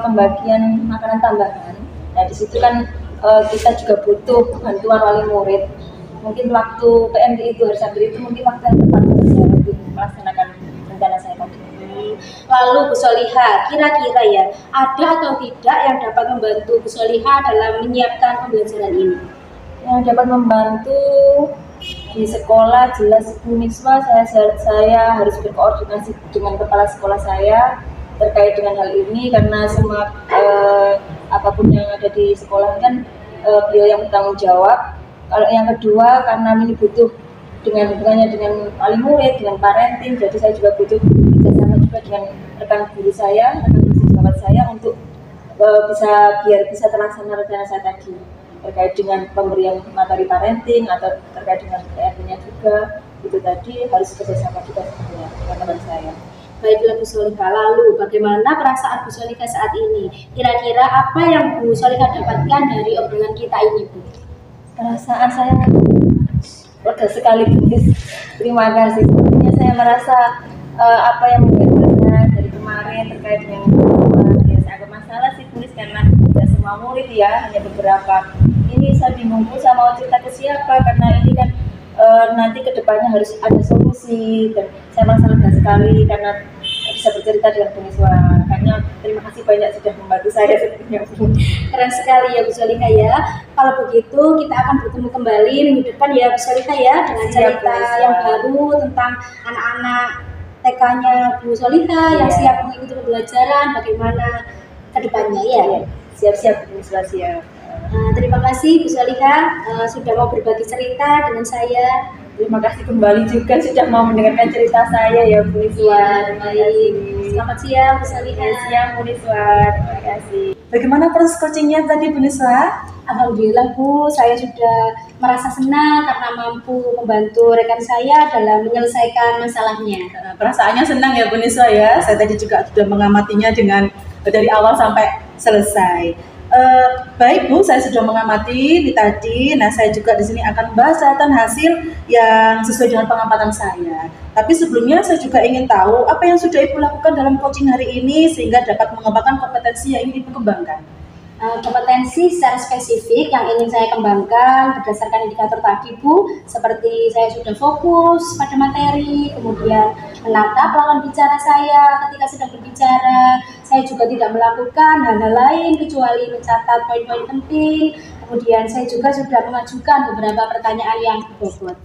pembagian makanan tambahan. Nah di situ kan kita juga butuh bantuan wali murid. Mungkin waktu PMT itu hari Sabtu itu mungkin waktu yang tepat untuk saya untuk melaksanakan rencana saya tadi. Lalu Bu Soliha, kira-kira ya ada atau tidak yang dapat membantu Bu Soliha dalam menyiapkan pembelajaran ini? Yang dapat membantu di sekolah jelas Bu Niswa, saya harus berkoordinasi dengan kepala sekolah saya terkait dengan hal ini karena semua apapun yang ada di sekolah kan beliau yang bertanggung jawab. Kalau yang kedua karena ini butuh dengan hubungannya dengan wali murid, dengan parenting, jadi saya juga butuh kerjasama juga dengan rekan guru saya, rekan sejawat saya untuk biar bisa terlaksana rencana saya tadi terkait dengan pemberian materi parenting atau terkait dengan PRT-nya juga. Itu tadi harus kerjasama juga dengan teman-teman saya. Baiklah Bu Solika, lalu bagaimana perasaan Bu Solika saat ini? Kira-kira apa yang Bu Solika dapatkan dari obrolan kita ini Bu? Perasaan saya lega sekali Bu. Terima kasih. Sebenarnya saya merasa apa yang menjadi dari kemarin terkait dengan ya saya agak masalah sih tulis karena tidak semua murid ya, hanya beberapa. Ini saya bingung Bu, saya mau cerita ke siapa karena ini kan nanti kedepannya harus ada solusi dan saya merasa lega sekali karena bisa bercerita dengan Bu Niswa. Makanya terima kasih banyak sudah membantu saya sebenarnya. Keren sekali ya Bu Solika ya. Kalau begitu kita akan bertemu kembali minggu depan ya Bu Solika ya dengan cerita yang baru tentang anak-anak TK-nya Bu Solika yang siap mengikuti pembelajaran bagaimana kedepannya ya. Siap-siap Bu Niswa, siap. Terima kasih Bu Solika sudah mau berbagi cerita dengan saya. Terima kasih kembali juga sudah mau mendengarkan cerita saya ya Bu Niswa. Baik. Selamat siang Bu Solika. Siang Bu Niswa. Terima kasih. Bagaimana proses coachingnya tadi Bu Niswa? Alhamdulillah Bu, saya sudah merasa senang karena mampu membantu rekan saya dalam menyelesaikan masalahnya. Perasaannya senang ya Bu Niswa ya. Saya tadi juga sudah mengamatinya dari awal sampai selesai. Baik Bu, saya sudah mengamati di tadi. Nah, saya juga di sini akan bahas catatan hasil yang sesuai dengan pengamatan saya. Tapi sebelumnya saya juga ingin tahu apa yang sudah Ibu lakukan dalam coaching hari ini sehingga dapat mengembangkan kompetensi yang ingin Ibu kembangkan. Kompetensi secara spesifik yang ingin saya kembangkan berdasarkan indikator tadi Bu, seperti saya sudah fokus pada materi, kemudian menatap lawan bicara saya ketika sedang berbicara. Saya juga tidak melakukan hal-hal lain kecuali mencatat poin-poin penting. Kemudian saya juga sudah mengajukan beberapa pertanyaan yang berbobot.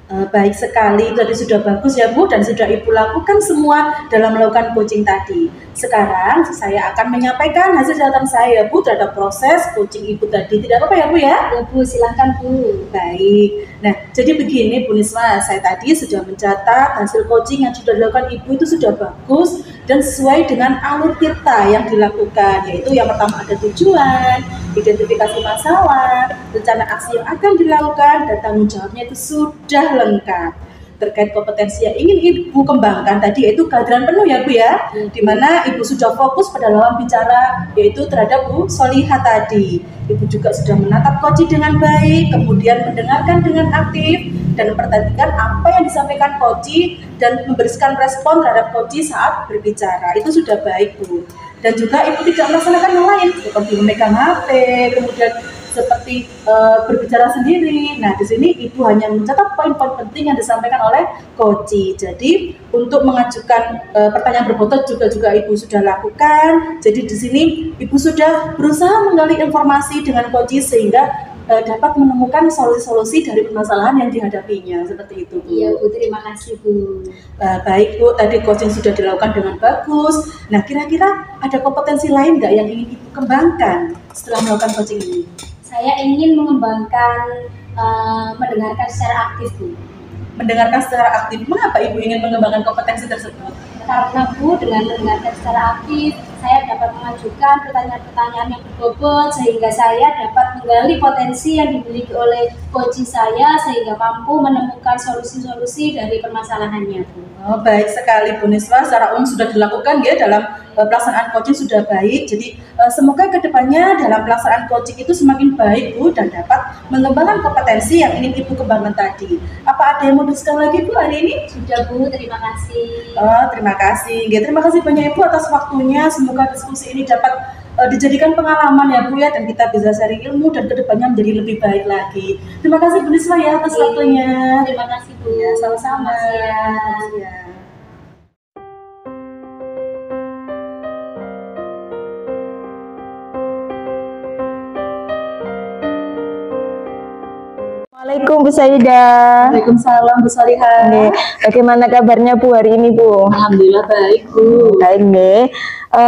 Baik sekali, tadi sudah bagus ya Bu, dan sudah Ibu lakukan semua dalam melakukan coaching tadi. Sekarang saya akan menyampaikan hasil catatan saya Bu terhadap proses coaching Ibu tadi. Tidak apa-apa ya Bu ya? Ya Bu, silahkan Bu. Baik, nah jadi begini Bu Niswa, saya tadi sudah mencatat hasil coaching yang sudah dilakukan Ibu itu sudah bagus dan sesuai dengan alur kita yang dilakukan, yaitu yang pertama ada tujuan, identifikasi masalah, rencana aksi yang akan dilakukan, dan tanggung jawabnya itu sudah lengkap. Terkait kompetensi yang ingin Ibu kembangkan tadi yaitu kehadiran penuh ya Bu ya, di mana Ibu sudah fokus pada lawan bicara yaitu terhadap Bu Soliha tadi. Ibu juga sudah menatap coaching dengan baik, kemudian mendengarkan dengan aktif dan memperhatikan apa yang disampaikan coaching dan memberikan respon terhadap coaching saat berbicara. Itu sudah baik Bu. Dan juga ibu tidak melaksanakan hal lain seperti memegang HP, kemudian seperti berbicara sendiri. Nah, di sini ibu hanya mencatat poin-poin penting yang disampaikan oleh coach. Jadi untuk mengajukan pertanyaan berbotot juga ibu sudah lakukan. Jadi di sini ibu sudah berusaha menggali informasi dengan coach sehingga dapat menemukan solusi-solusi dari permasalahan yang dihadapinya, seperti itu, Bu. Iya, Bu, terima kasih, Bu. Baik, Bu, tadi coaching sudah dilakukan dengan bagus. Nah, kira-kira ada kompetensi lain nggak yang ingin Ibu kembangkan setelah melakukan coaching ini? Saya ingin mengembangkan mendengarkan secara aktif, Bu. Mendengarkan secara aktif, mengapa Ibu ingin mengembangkan kompetensi tersebut? Karena Bu, dengan mendengarkan secara aktif, saya dapat mengajukan pertanyaan-pertanyaan yang berbobot sehingga saya dapat menggali potensi yang dimiliki oleh coach saya sehingga mampu menemukan solusi-solusi dari permasalahannya, Bu. Oh, baik sekali, Bu Niswa. Secara umum sudah dilakukan ya dalam pelaksanaan coaching sudah baik. Jadi semoga kedepannya dalam pelaksanaan coaching itu semakin baik, Bu, dan dapat mengembangkan kompetensi yang ingin Ibu kembangkan tadi. Apa ada yang mau discuss lagi, Bu, hari ini? Sudah, Bu, terima kasih. Oh, terima kasih. Ya, terima kasih banyak Ibu atas waktunya. Semoga diskusi ini dapat dijadikan pengalaman ya Bu ya, dan kita bisa sharing ilmu dan kedepannya menjadi lebih baik lagi. Terima kasih Bu Niswa ya atas waktunya. Terima kasih, Bu. Ya, sama-sama. Ya. Assalamualaikum Bu Saida. Waalaikumsalam Bu Salihah. Bagaimana kabarnya Bu hari ini Bu? Alhamdulillah baik Bu. Baik nih.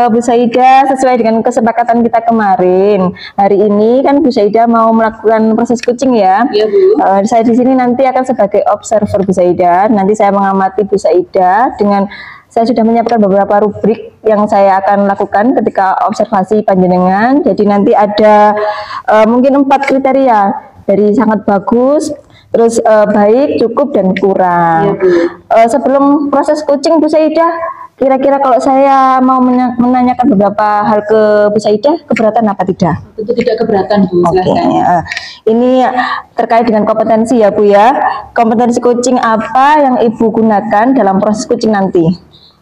Bu Saida, sesuai dengan kesepakatan kita kemarin, hari ini kan Bu Saida mau melakukan proses coaching ya. Iya Bu. Saya di sini nanti akan sebagai observer Bu Saida. Nanti saya mengamati Bu Saida dengan saya sudah menyiapkan beberapa rubrik yang saya akan lakukan ketika observasi panjenengan. Jadi nanti ada mungkin 4 kriteria dari sangat bagus, terus baik, cukup, dan kurang. Iya, sebelum proses coaching Bu Saida, kira-kira kalau saya mau menanyakan beberapa hal ke Bu Saida, keberatan apa tidak? Tentu tidak keberatan Bu. Oke. Ini terkait dengan kompetensi ya Bu ya. Kompetensi coaching apa yang Ibu gunakan dalam proses coaching nanti?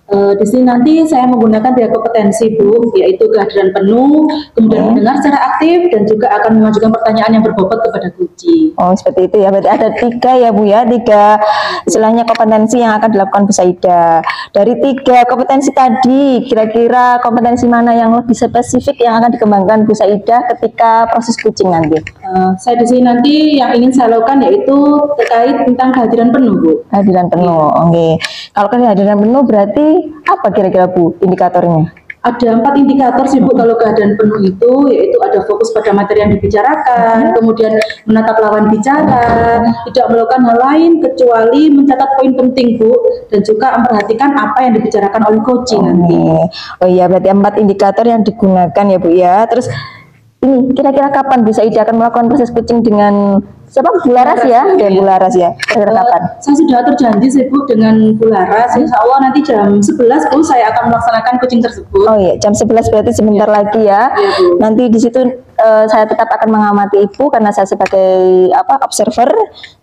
Di sini nanti saya menggunakan 3 kompetensi Bu, yaitu kehadiran penuh, kemudian mendengar secara aktif, dan juga akan mengajukan pertanyaan yang berbobot kepada coach. Oh, seperti itu ya. Berarti ada 3 ya Bu ya, 3 istilahnya kompetensi yang akan dilakukan Bu Saida. Dari 3 kompetensi tadi, kira-kira kompetensi mana yang lebih spesifik yang akan dikembangkan Bu Saida ketika proses coaching nanti? Saya di sini nanti yang ingin saya lakukan yaitu terkait tentang kehadiran penuh Bu. Kehadiran penuh, oke. Kalau kehadiran penuh berarti apa kira-kira Bu indikatornya? Ada 4 indikator sih Bu kalau keadaan penuh itu, yaitu ada fokus pada materi yang dibicarakan, kemudian menatap lawan bicara, tidak melakukan hal lain kecuali mencatat poin penting Bu, dan juga memperhatikan apa yang dibicarakan oleh coaching nanti. Oh iya, berarti 4 indikator yang digunakan ya Bu ya. Terus ini kira-kira kapan Bu Saida akan melakukan proses coaching dengan siapa? Bu Laras ya? Dengan Bu Laras ya. Kira-kira kapan? Saya sudah atur janji sih Bu dengan Bu Laras. Insya Allah nanti jam 11 Bu saya akan melaksanakan coaching tersebut. Oh iya, jam 11 berarti sebentar lagi ya. Iya, Bu. Nanti di situ saya tetap akan mengamati Ibu karena saya sebagai observer.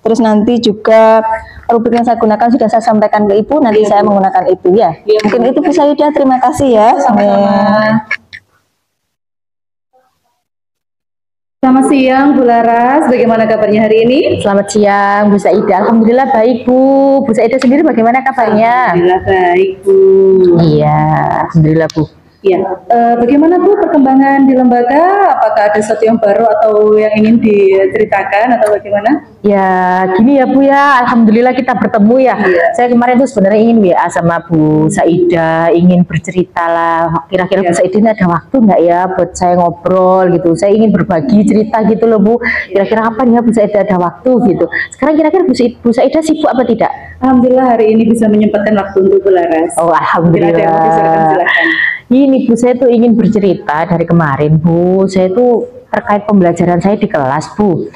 Terus nanti juga rubrik yang saya gunakan sudah saya sampaikan ke Ibu. Nanti saya menggunakan itu ya. Iya, Bu. Mungkin itu Bu Saida. Terima kasih ya. Sama-sama. Selamat siang Bu Laras, bagaimana kabarnya hari ini? Selamat siang Bu Saida. Alhamdulillah baik Bu. Bu Saida sendiri bagaimana kabarnya? Alhamdulillah baik Bu. Iya, alhamdulillah Bu. Ya, bagaimana Bu perkembangan di lembaga? Apakah ada sesuatu yang baru atau yang ingin diceritakan atau bagaimana? Ya, gini ya Bu ya, alhamdulillah kita bertemu ya. Saya kemarin tuh sebenarnya ingin WA sama Bu Saida, ingin bercerita lah. Kira-kira Bu Saida ini ada waktu nggak ya buat saya ngobrol gitu. Saya ingin berbagi cerita gitu loh Bu. Kira-kira kapan ya Bu Saida ada waktu gitu. Sekarang kira-kira Bu Saida sibuk apa tidak? Alhamdulillah hari ini bisa menyempatkan waktu untuk Bu Laras. Oh, alhamdulillah. Ada yang mau disampaikan, silakan. Ini Bu, saya tuh ingin bercerita dari kemarin Bu. Saya tuh terkait pembelajaran saya di kelas Bu.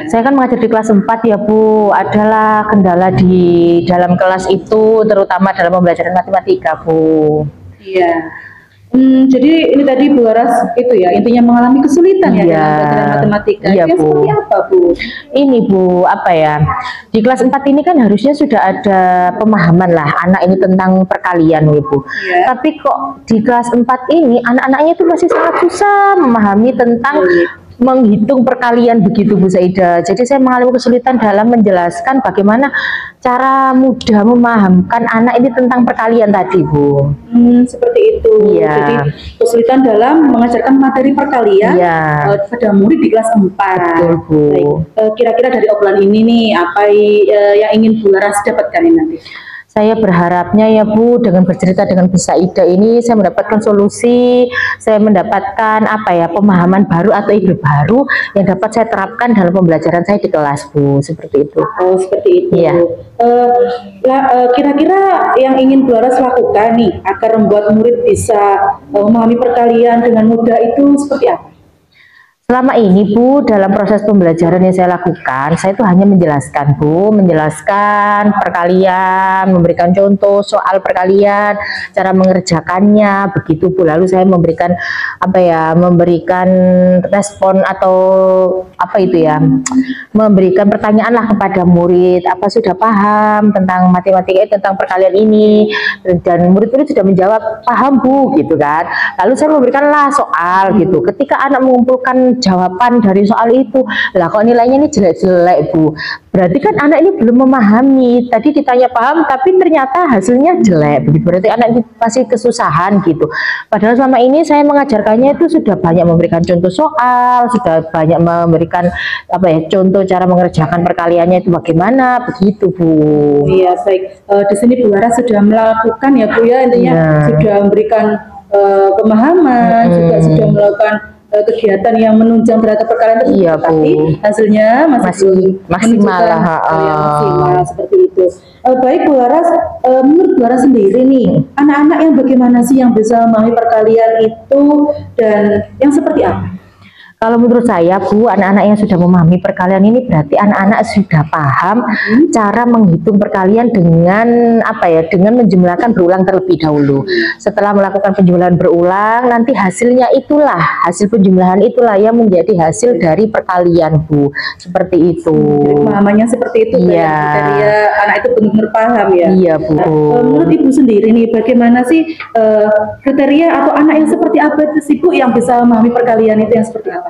Saya kan mengajar di kelas 4 ya Bu. Adalah kendala di dalam kelas itu, terutama dalam pembelajaran matematika Bu. Iya. Jadi ini tadi Bu Laras itu ya intinya mengalami kesulitan ya dalam pelajaran matematika. Iya, Bu. Seperti apa Bu? Ini Bu, apa ya? Di kelas 4 ini kan harusnya sudah ada pemahaman lah anak ini tentang perkalian, Bu. Ya. Tapi kok di kelas 4 ini anak-anaknya itu masih sangat susah memahami tentang menghitung perkalian begitu Bu Saida. Jadi saya mengalami kesulitan dalam menjelaskan bagaimana cara mudah memahamkan anak ini tentang perkalian tadi Bu. Seperti itu. Iya. Jadi kesulitan dalam mengajarkan materi perkalian pada murid di kelas 4. Betul Bu. Baik. Kira-kira dari obrolan ini nih apa yang ingin Bu Laras dapatkan ini nanti? Saya berharapnya ya Bu, dengan bercerita dengan Bu Saida ini saya mendapatkan solusi, saya mendapatkan apa ya, pemahaman baru atau ide baru yang dapat saya terapkan dalam pembelajaran saya di kelas Bu, seperti itu. Oh seperti itu. Iya. Kira-kira yang ingin Bu Laras lakukan nih agar membuat murid bisa memahami perkalian dengan mudah itu seperti apa? Selama ini Bu, dalam proses pembelajaran yang saya lakukan, saya itu hanya menjelaskan Bu, menjelaskan perkalian, memberikan contoh soal perkalian, cara mengerjakannya, begitu Bu. Lalu saya memberikan apa ya, memberikan respon atau apa itu ya, memberikan pertanyaan lah kepada murid, apa sudah paham tentang matematika, tentang perkalian ini, dan murid-murid sudah menjawab paham Bu, gitu kan. Lalu saya memberikanlah soal gitu. Ketika anak mengumpulkan jawaban dari soal itu, lah kok nilainya ini jelek-jelek Bu, berarti kan anak ini belum memahami. Tadi ditanya paham tapi ternyata hasilnya jelek, berarti anak ini masih kesusahan gitu. Padahal selama ini saya mengajarkannya itu sudah banyak memberikan contoh soal, sudah banyak memberikan apa ya, contoh cara mengerjakan perkaliannya itu bagaimana, begitu Bu. Iya baik. Di sini Bu Laras sudah melakukan ya Bu ya, intinya sudah memberikan pemahaman, juga sudah melakukan kegiatan yang menunjang terhadap perkalian tersebut, iya, tapi hasilnya masih maksimal lah, maksimal seperti itu. Baik Bu Laras, menurut Bu Laras sendiri nih, anak-anak yang bagaimana sih yang bisa memahami perkalian itu dan yang seperti apa? Kalau menurut saya Bu, anak-anak yang sudah memahami perkalian ini berarti anak-anak sudah paham cara menghitung perkalian dengan apa ya, dengan menjumlahkan berulang terlebih dahulu. Setelah melakukan penjumlahan berulang, nanti hasilnya itulah, hasil penjumlahan itulah yang menjadi hasil dari perkalian Bu. Seperti itu. Jadi pemahamannya seperti itu. Iya. Jadi anak itu benar-benar paham ya. Iya Bu. Menurut Ibu sendiri nih, bagaimana sih kriteria atau anak yang seperti apa itu sih Bu yang bisa memahami perkalian itu yang seperti apa?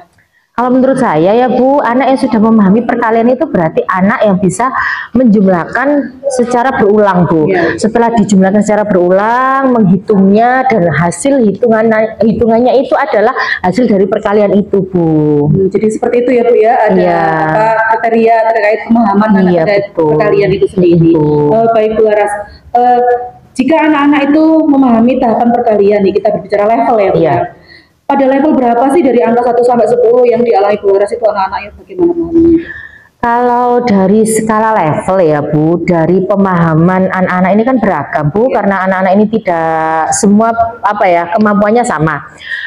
Kalau menurut saya ya Bu, anak yang sudah memahami perkalian itu berarti anak yang bisa menjumlahkan secara berulang Bu. Setelah dijumlahkan secara berulang, menghitungnya, dan hasil hitungannya itu adalah hasil dari perkalian itu Bu. Jadi seperti itu ya Bu ya, ada apa kriteria terkait pemahaman terkait perkalian itu sendiri. Baik Bu Laras, jika anak-anak itu memahami tahapan perkalian nih, kita berbicara level ya Bu ya. Pada level berapa sih dari angka 1 sampai 10 yang dialami Bu Laras itu anak-anaknya bagaimana memahaminya? Kalau dari skala level ya Bu, dari pemahaman anak-anak ini kan beragam Bu, karena anak-anak ini tidak semua apa ya, kemampuannya sama.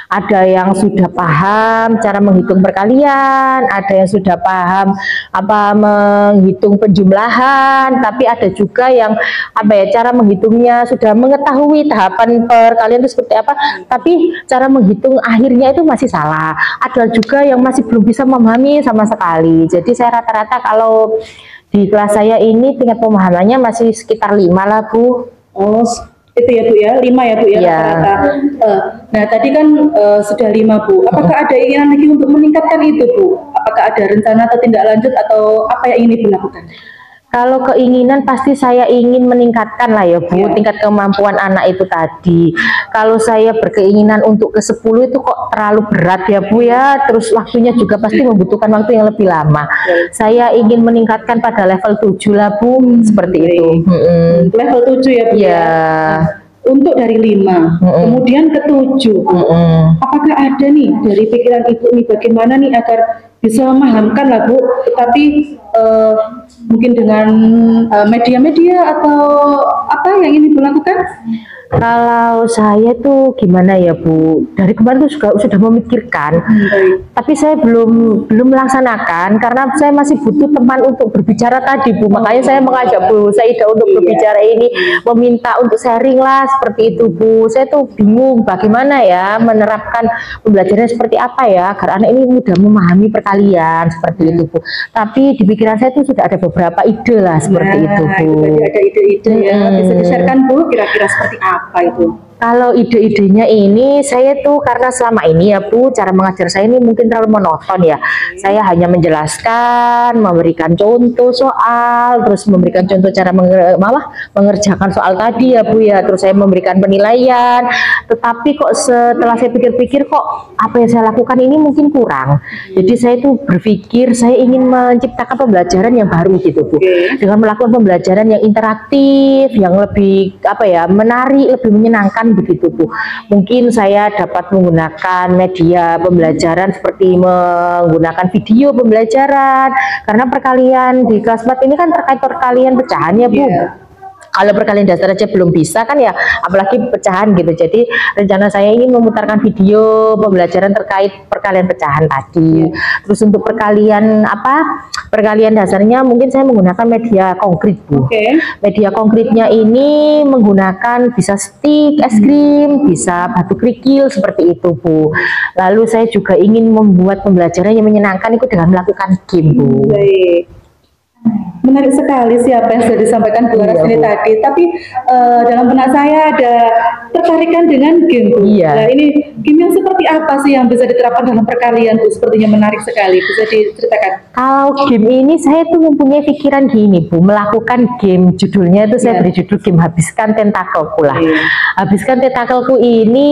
Ada yang sudah paham cara menghitung perkalian, ada yang sudah paham apa menghitung penjumlahan, tapi ada juga yang apa ya, cara menghitungnya sudah mengetahui tahapan perkalian itu seperti apa, tapi cara menghitung akhirnya itu masih salah. Ada juga yang masih belum bisa memahami sama sekali. Jadi saya rata-rata kalau di kelas saya ini tingkat pemahamannya masih sekitar 5 lah Bu. Oh itu ya Bu ya, 5 ya Bu ya rata-rata. Nah tadi kan sudah 5 Bu, apakah ada keinginan lagi untuk meningkatkan itu Bu? Apakah ada rencana atau tindak lanjut atau apa yang ingin dilakukan? Kalau keinginan pasti saya ingin meningkatkan lah ya Bu, tingkat kemampuan anak itu tadi. Kalau saya berkeinginan untuk ke 10 itu kok terlalu berat ya Bu ya, terus waktunya juga pasti membutuhkan waktu yang lebih lama. Saya ingin meningkatkan pada level 7 lah Bu, seperti itu. Level 7 ya Bu ya. Untuk dari 5, kemudian ke 7, apakah ada nih dari pikiran Ibu nih bagaimana nih agar bisa memahamkan lah Bu, tetapi mungkin dengan media-media atau apa yang ingin Ibu lakukan? Kalau saya tuh gimana ya Bu, dari kemarin tuh juga sudah memikirkan, tapi saya belum melaksanakan karena saya masih butuh teman untuk berbicara tadi Bu. Makanya saya mengajak Bu Saidah untuk berbicara ini, meminta untuk sharing lah seperti itu Bu. Saya tuh bingung bagaimana ya menerapkan pembelajaran seperti apa ya agar anak ini mudah memahami perkalian seperti itu Bu. Tapi di pikiran saya tuh sudah ada beberapa ide lah seperti itu Bu. Jadi ada ide-ide ya, bisa di-sharekan Bu kira-kira seperti apa itu? Kalau ide-idenya ini, saya tuh karena selama ini ya Bu, cara mengajar saya ini mungkin terlalu monoton ya. Saya hanya menjelaskan, memberikan contoh soal, terus memberikan contoh cara mengerjakan soal tadi ya Bu ya. Terus saya memberikan penilaian. Tetapi kok setelah saya pikir-pikir kok apa yang saya lakukan ini mungkin kurang. Jadi saya tuh berpikir saya ingin menciptakan pembelajaran yang baru gitu Bu. Dengan melakukan pembelajaran yang interaktif, yang lebih apa ya, menarik, lebih menyenangkan begitu Bu. Mungkin saya dapat menggunakan media pembelajaran seperti menggunakan video pembelajaran karena perkalian di kelas 4 ini kan terkait perkalian pecahan ya Bu. Kalau perkalian dasar aja belum bisa kan ya, apalagi pecahan gitu. Jadi rencana saya ingin memutarkan video pembelajaran terkait perkalian pecahan tadi. Terus untuk perkalian perkalian dasarnya mungkin saya menggunakan media konkret Bu. Media konkretnya ini menggunakan bisa stik es krim, bisa batu kerikil seperti itu Bu. Lalu saya juga ingin membuat pembelajaran yang menyenangkan itu dengan melakukan game Bu. Menarik sekali sih apa yang sudah disampaikan Bu Laras ini tadi. Tapi dalam benak saya ada tertarikan dengan game Bu. Nah ini game yang seperti apa sih yang bisa diterapkan dalam perkalian Bu? Sepertinya menarik sekali. Bisa diceritakan? Kalau game ini saya tuh mempunyai pikiran gini Bu, melakukan game judulnya itu saya beri judul game Habiskan Tentakelku lah. Habiskan Tentakelku ini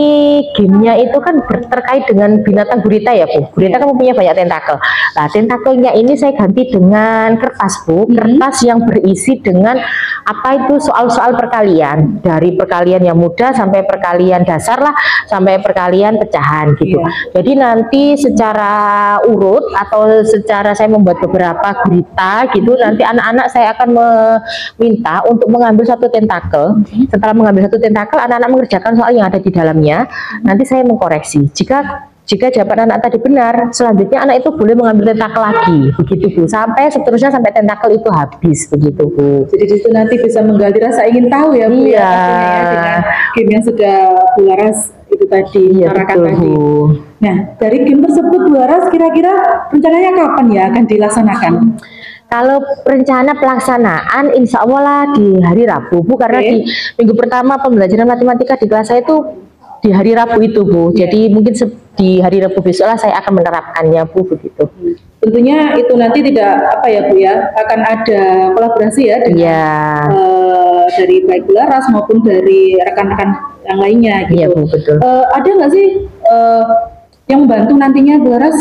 gamenya itu kan terkait dengan binatang gurita ya Bu. Gurita kan mempunyai banyak tentakel. Nah tentakelnya ini saya ganti dengan kertas Bu, kertas yang berisi dengan apa itu soal-soal perkalian, dari perkalian yang mudah sampai perkalian dasar lah, sampai perkalian pecahan gitu. Jadi nanti secara urut atau secara saya membuat beberapa gurita gitu, nanti anak-anak saya akan meminta untuk mengambil satu tentakel. Setelah mengambil satu tentakel, anak-anak mengerjakan soal yang ada di dalamnya. Nanti saya mengkoreksi. Jika jawaban anak tadi benar, selanjutnya anak itu boleh mengambil tentakel lagi, begitu Bu. Sampai seterusnya sampai tentakel itu habis, begitu Bu. Jadi itu nanti bisa menggali rasa ingin tahu ya Bu ya, dengan game yang sudah Bu Laras itu tadi utarakan tadi. Nah dari game tersebut Bu Laras kira-kira rencananya kapan ya akan dilaksanakan? Kalau rencana pelaksanaan insya Allah lah di hari Rabu Bu, karena di minggu pertama pembelajaran matematika di kelas saya itu di hari Rabu itu Bu. Jadi mungkin di hari Rabu besok lah saya akan menerapkannya Bu, begitu. Tentunya itu nanti tidak apa ya Bu ya, akan ada kolaborasi ya dengan dari baik Bu Laras maupun dari rekan-rekan yang lainnya gitu. Iya Bu, betul. Ada nggak sih yang membantu nantinya Bu Laras?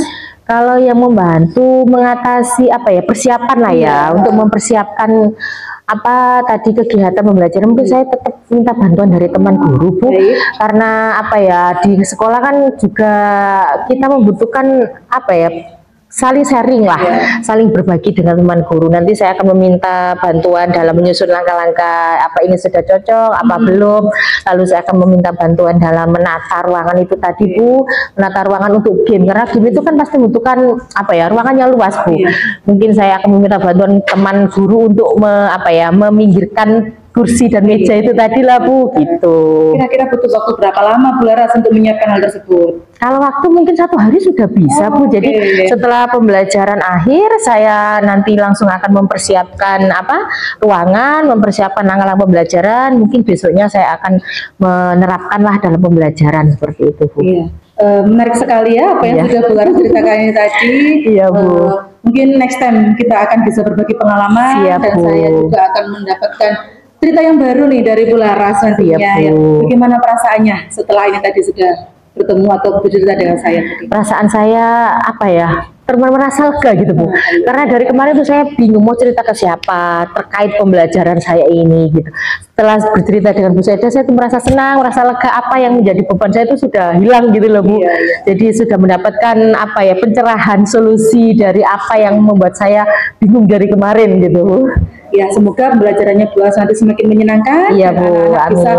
Kalau yang membantu mengatasi apa ya, persiapan lah ya, untuk mempersiapkan apa tadi kegiatan pembelajaran, mungkin saya tetap minta bantuan dari teman guru Bu, karena apa ya, di sekolah kan juga kita membutuhkan apa ya, saling sharing lah, saling berbagi dengan teman guru. Nanti saya akan meminta bantuan dalam menyusun langkah-langkah apa ini sudah cocok, apa belum. Lalu saya akan meminta bantuan dalam menata ruangan itu tadi Bu, menata ruangan untuk game, karena game itu kan pasti membutuhkan apa ya, ruangannya luas Bu. Mungkin saya akan meminta bantuan teman guru untuk meminggirkan kursi dan meja itu tadi lah Bu, gitu. Kira-kira butuh waktu berapa lama Bu Laras untuk menyiapkan hal tersebut? Kalau waktu mungkin 1 hari sudah bisa Bu. Jadi setelah pembelajaran akhir saya nanti langsung akan mempersiapkan ruangan, mempersiapkan langkah-langkah pembelajaran. Mungkin besoknya saya akan menerapkan lah dalam pembelajaran seperti itu Bu. Menarik sekali ya apa yang sudah Bu Laras ceritakan ini tadi. Iya Bu. Mungkin next time kita akan bisa berbagi pengalaman. Dan saya juga akan mendapatkan cerita yang baru nih dari Bu Laras nantinya. Bagaimana perasaannya setelah ini tadi sudah bertemu atau bercerita dengan saya tadi? Perasaan saya apa ya, merasa lega gitu Bu. Karena dari kemarin tuh saya bingung mau cerita ke siapa terkait pembelajaran saya ini gitu. Setelah bercerita dengan Bu Saida, saya tuh merasa senang, merasa lega, apa yang menjadi beban saya itu sudah hilang gitu loh Bu. Jadi sudah mendapatkan apa ya, pencerahan, solusi dari apa yang membuat saya bingung dari kemarin gitu Bu. Ya, semoga pembelajarannya Bu Laras nanti semakin menyenangkan. Iya Bu, anak bisa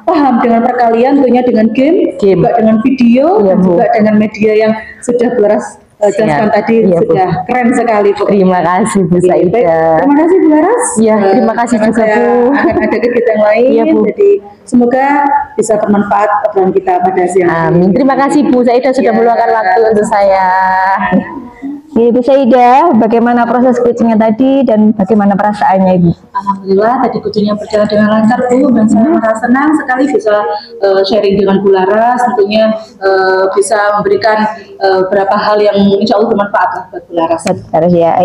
paham dengan perkalian, tentunya dengan game, juga dengan video, dan juga dengan media yang sudah Bu Laras jelaskan tadi. Sudah keren sekali Bu. Terima kasih Bu Saida. Terima kasih Bu Laras. Ya, terima kasih juga Bu. Akan ada kegiatan lain. Ya, Bu. Jadi semoga bisa bermanfaat obrolan kita pada siang hari. Amin. Terima kasih Bu Saida sudah meluangkan waktu untuk saya. Ibu Saida, bagaimana proses coachingnya tadi dan bagaimana perasaannya Ibu? Alhamdulillah tadi coachingnya berjalan dengan lancar Bu, dan saya merasa senang sekali bisa sharing dengan Bu Laras, tentunya bisa memberikan beberapa hal yang insya Allah bermanfaat lah buat Bu Laras. Ya.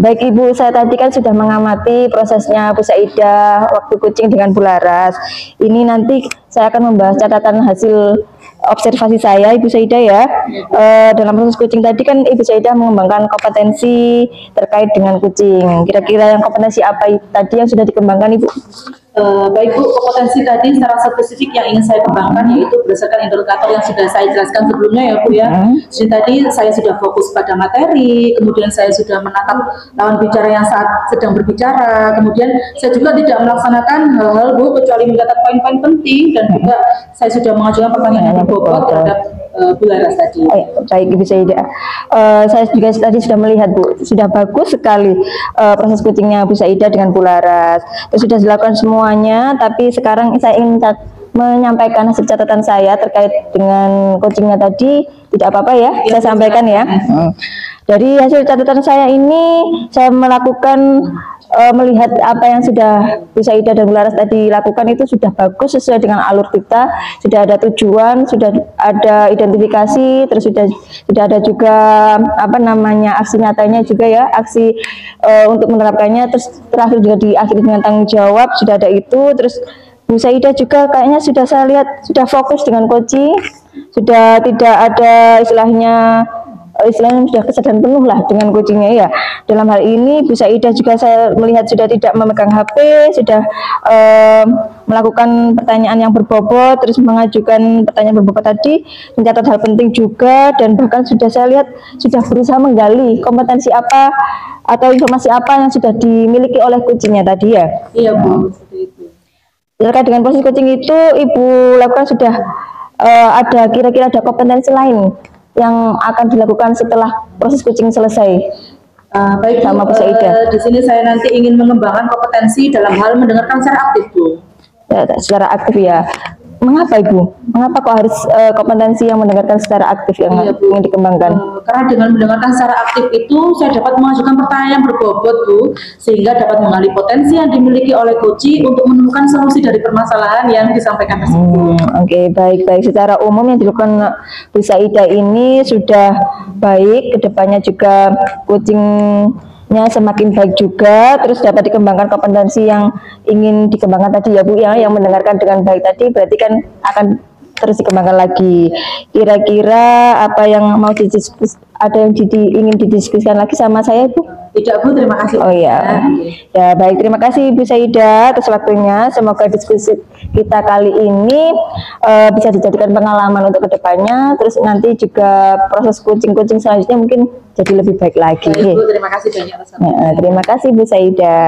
Baik Ibu, saya tadi kan sudah mengamati prosesnya Bu Saida waktu coaching dengan Bu Laras. Ini nanti saya akan membahas catatan hasil observasi saya Ibu Saida ya. Dalam proses coaching tadi kan Ibu Saida mengembangkan kompetensi terkait dengan coaching. Kira-kira yang kompetensi apa tadi yang sudah dikembangkan Ibu? Baik Bu, kompetensi tadi secara spesifik yang ingin saya kembangkan yaitu berdasarkan indikator yang sudah saya jelaskan sebelumnya ya Bu ya. Jadi tadi saya sudah fokus pada materi, kemudian saya sudah menatap lawan bicara yang saat sedang berbicara, kemudian saya juga tidak melaksanakan hal-hal Bu kecuali mencatat poin-poin penting, dan juga saya sudah mengajukan pertanyaan yang berbobot terhadap Bu Laras tadi. Baik Ibu Saida, saya juga tadi sudah melihat Bu, sudah bagus sekali proses coachingnya Bu Saida dengan Bu Laras. Terus sudah dilakukan semuanya, tapi sekarang saya ingin menyampaikan hasil catatan saya terkait dengan coachingnya tadi. Tidak apa-apa ya, saya sampaikan ya. Dari hasil catatan saya ini, saya melakukan melihat apa yang sudah Bu Saida dan Bu Laras tadi lakukan itu sudah bagus sesuai dengan alur kita, sudah ada tujuan, sudah ada identifikasi, terus sudah ada juga apa namanya aksi nyatanya juga ya, aksi untuk menerapkannya, terus terakhir juga diakhiri dengan tanggung jawab, sudah ada itu. Terus Bu Saida juga kayaknya sudah saya lihat sudah fokus dengan coaching, sudah tidak ada istilahnya sudah kesadaran penuh lah dengan coachingnya ya. Dalam hal ini Bu Saida juga saya melihat sudah tidak memegang HP, sudah melakukan pertanyaan yang berbobot, terus mengajukan pertanyaan berbobot tadi, mencatat hal penting juga, dan bahkan sudah saya lihat sudah berusaha menggali kompetensi apa atau informasi apa yang sudah dimiliki oleh coachingnya tadi ya. Iya Bu, seperti itu. Terkait dengan proses coaching itu Ibu lakukan sudah ada kira-kira ada kompetensi lain yang akan dilakukan setelah proses coaching selesai? Baik sama Bu Saida. Di sini saya nanti ingin mengembangkan kompetensi dalam hal mendengarkan secara aktif Bu. Ya, secara aktif ya. Mengapa Ibu? Mengapa kok harus kompetensi yang mendengarkan secara aktif yang ingin dikembangkan? Karena dengan mendengarkan secara aktif itu saya dapat mengajukan pertanyaan yang berbobot Bu, sehingga dapat menggali potensi yang dimiliki oleh coach untuk menemukan solusi dari permasalahan yang disampaikan tersebut. Oke, baik-baik. Secara umum yang dilakukan Bu Saida ini sudah baik, kedepannya juga coachingnya semakin baik juga, terus dapat dikembangkan kompetensi yang ingin dikembangkan tadi ya Bu ya, yang mendengarkan dengan baik tadi berarti kan akan terus dikembangkan lagi. Kira-kira apa yang mau ada yang ingin didiskusikan lagi sama saya Bu? Tidak Bu, terima kasih. Oh iya, ya baik, terima kasih Bu Saida atas waktunya. Semoga diskusi kita kali ini bisa dijadikan pengalaman untuk kedepannya. Terus nanti juga proses coaching selanjutnya mungkin jadi lebih baik lagi. Baik Bu, terima kasih banyak atas ya, terima kasih Bu Saida.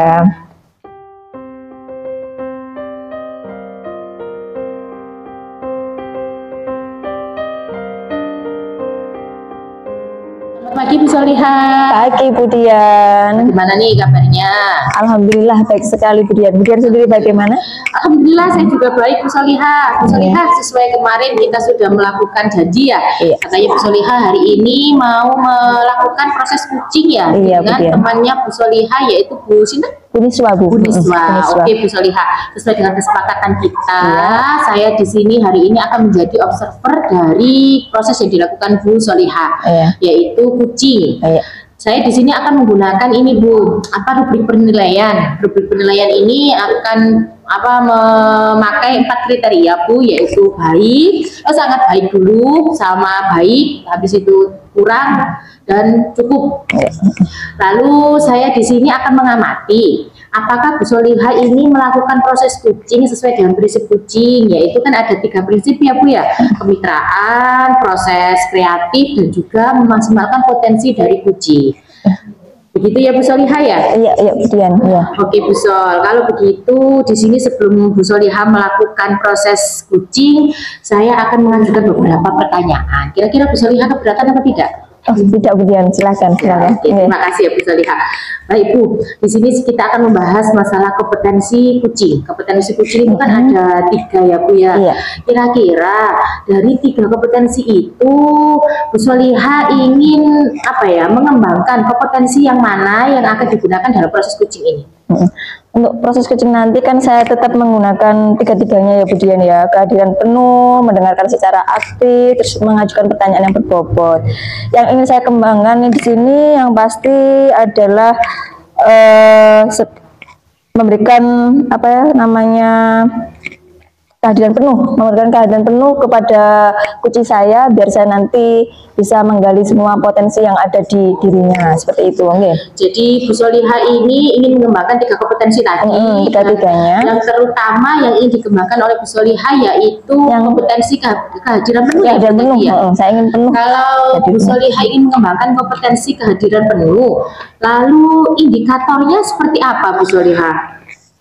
Pagi Bu Solihah. Pagi Bu Dian. Gimana nih kabarnya? Alhamdulillah baik sekali Bu Dian. Bu Dian sendiri bagaimana? Alhamdulillah saya juga baik Bu Solihah. Bu Solihah sesuai kemarin kita sudah melakukan janji ya. Katanya Bu Solihah hari ini mau melakukan proses coaching ya dengan temannya Bu Solihah yaitu Bu Sinta. Bu Niswa Bu. Oke Bu Solihah, sesuai dengan kesepakatan kita, saya di sini hari ini akan menjadi observer dari proses yang dilakukan Bu Solihah, yaitu coaching. Saya di sini akan menggunakan ini Bu, rubrik penilaian. Rubrik penilaian ini akan memakai 4 kriteria Bu, yaitu baik, sangat baik dulu, sama baik, habis itu kurang dan cukup. Lalu saya di sini akan mengamati apakah Bu Solihah ini melakukan proses kucing sesuai dengan prinsip kucing, yaitu kan ada 3 prinsip ya Bu ya, kemitraan, proses kreatif, dan juga memaksimalkan potensi dari kucing. Begitu ya Bu Solihah ya? Iya, Dian. Ya. Oke Bu Sol, kalau begitu di sini sebelum Bu Solihah melakukan proses kucing, saya akan mengajukan beberapa pertanyaan. Kira-kira Bu Solihah keberatan atau tidak? Oh, tidak Bu Dian, silakan. Oke, terima kasih ya Bu Solihah. Baik Bu, di sini kita akan membahas masalah kompetensi kucing. Kompetensi kucing itu kan ada 3 ya Bu ya. Kira-kira dari 3 kompetensi itu Bu Solihah ingin mengembangkan kompetensi yang mana yang akan digunakan dalam proses kucing ini? Untuk proses kucing nanti kan saya tetap menggunakan 3-tiganya ya Bu Dian ya, kehadiran penuh, mendengarkan secara aktif, terus mengajukan pertanyaan yang berbobot. Yang ingin saya kembangkan di sini yang pasti adalah memberikan memberikan kehadiran penuh kepada kucing saya, biar saya nanti bisa menggali semua potensi yang ada di dirinya, seperti itu. Jadi Bu Solihah ini ingin mengembangkan 3 kompetensi tadi, 3-tiganya. Yang terutama yang ingin dikembangkan oleh Bu Solihah yaitu kompetensi kehadiran penuh. Kehadiran penuh, saya ingin penuh. Kalau Bu Solihah ingin mengembangkan kompetensi kehadiran penuh, lalu indikatornya seperti apa Bu Solihah?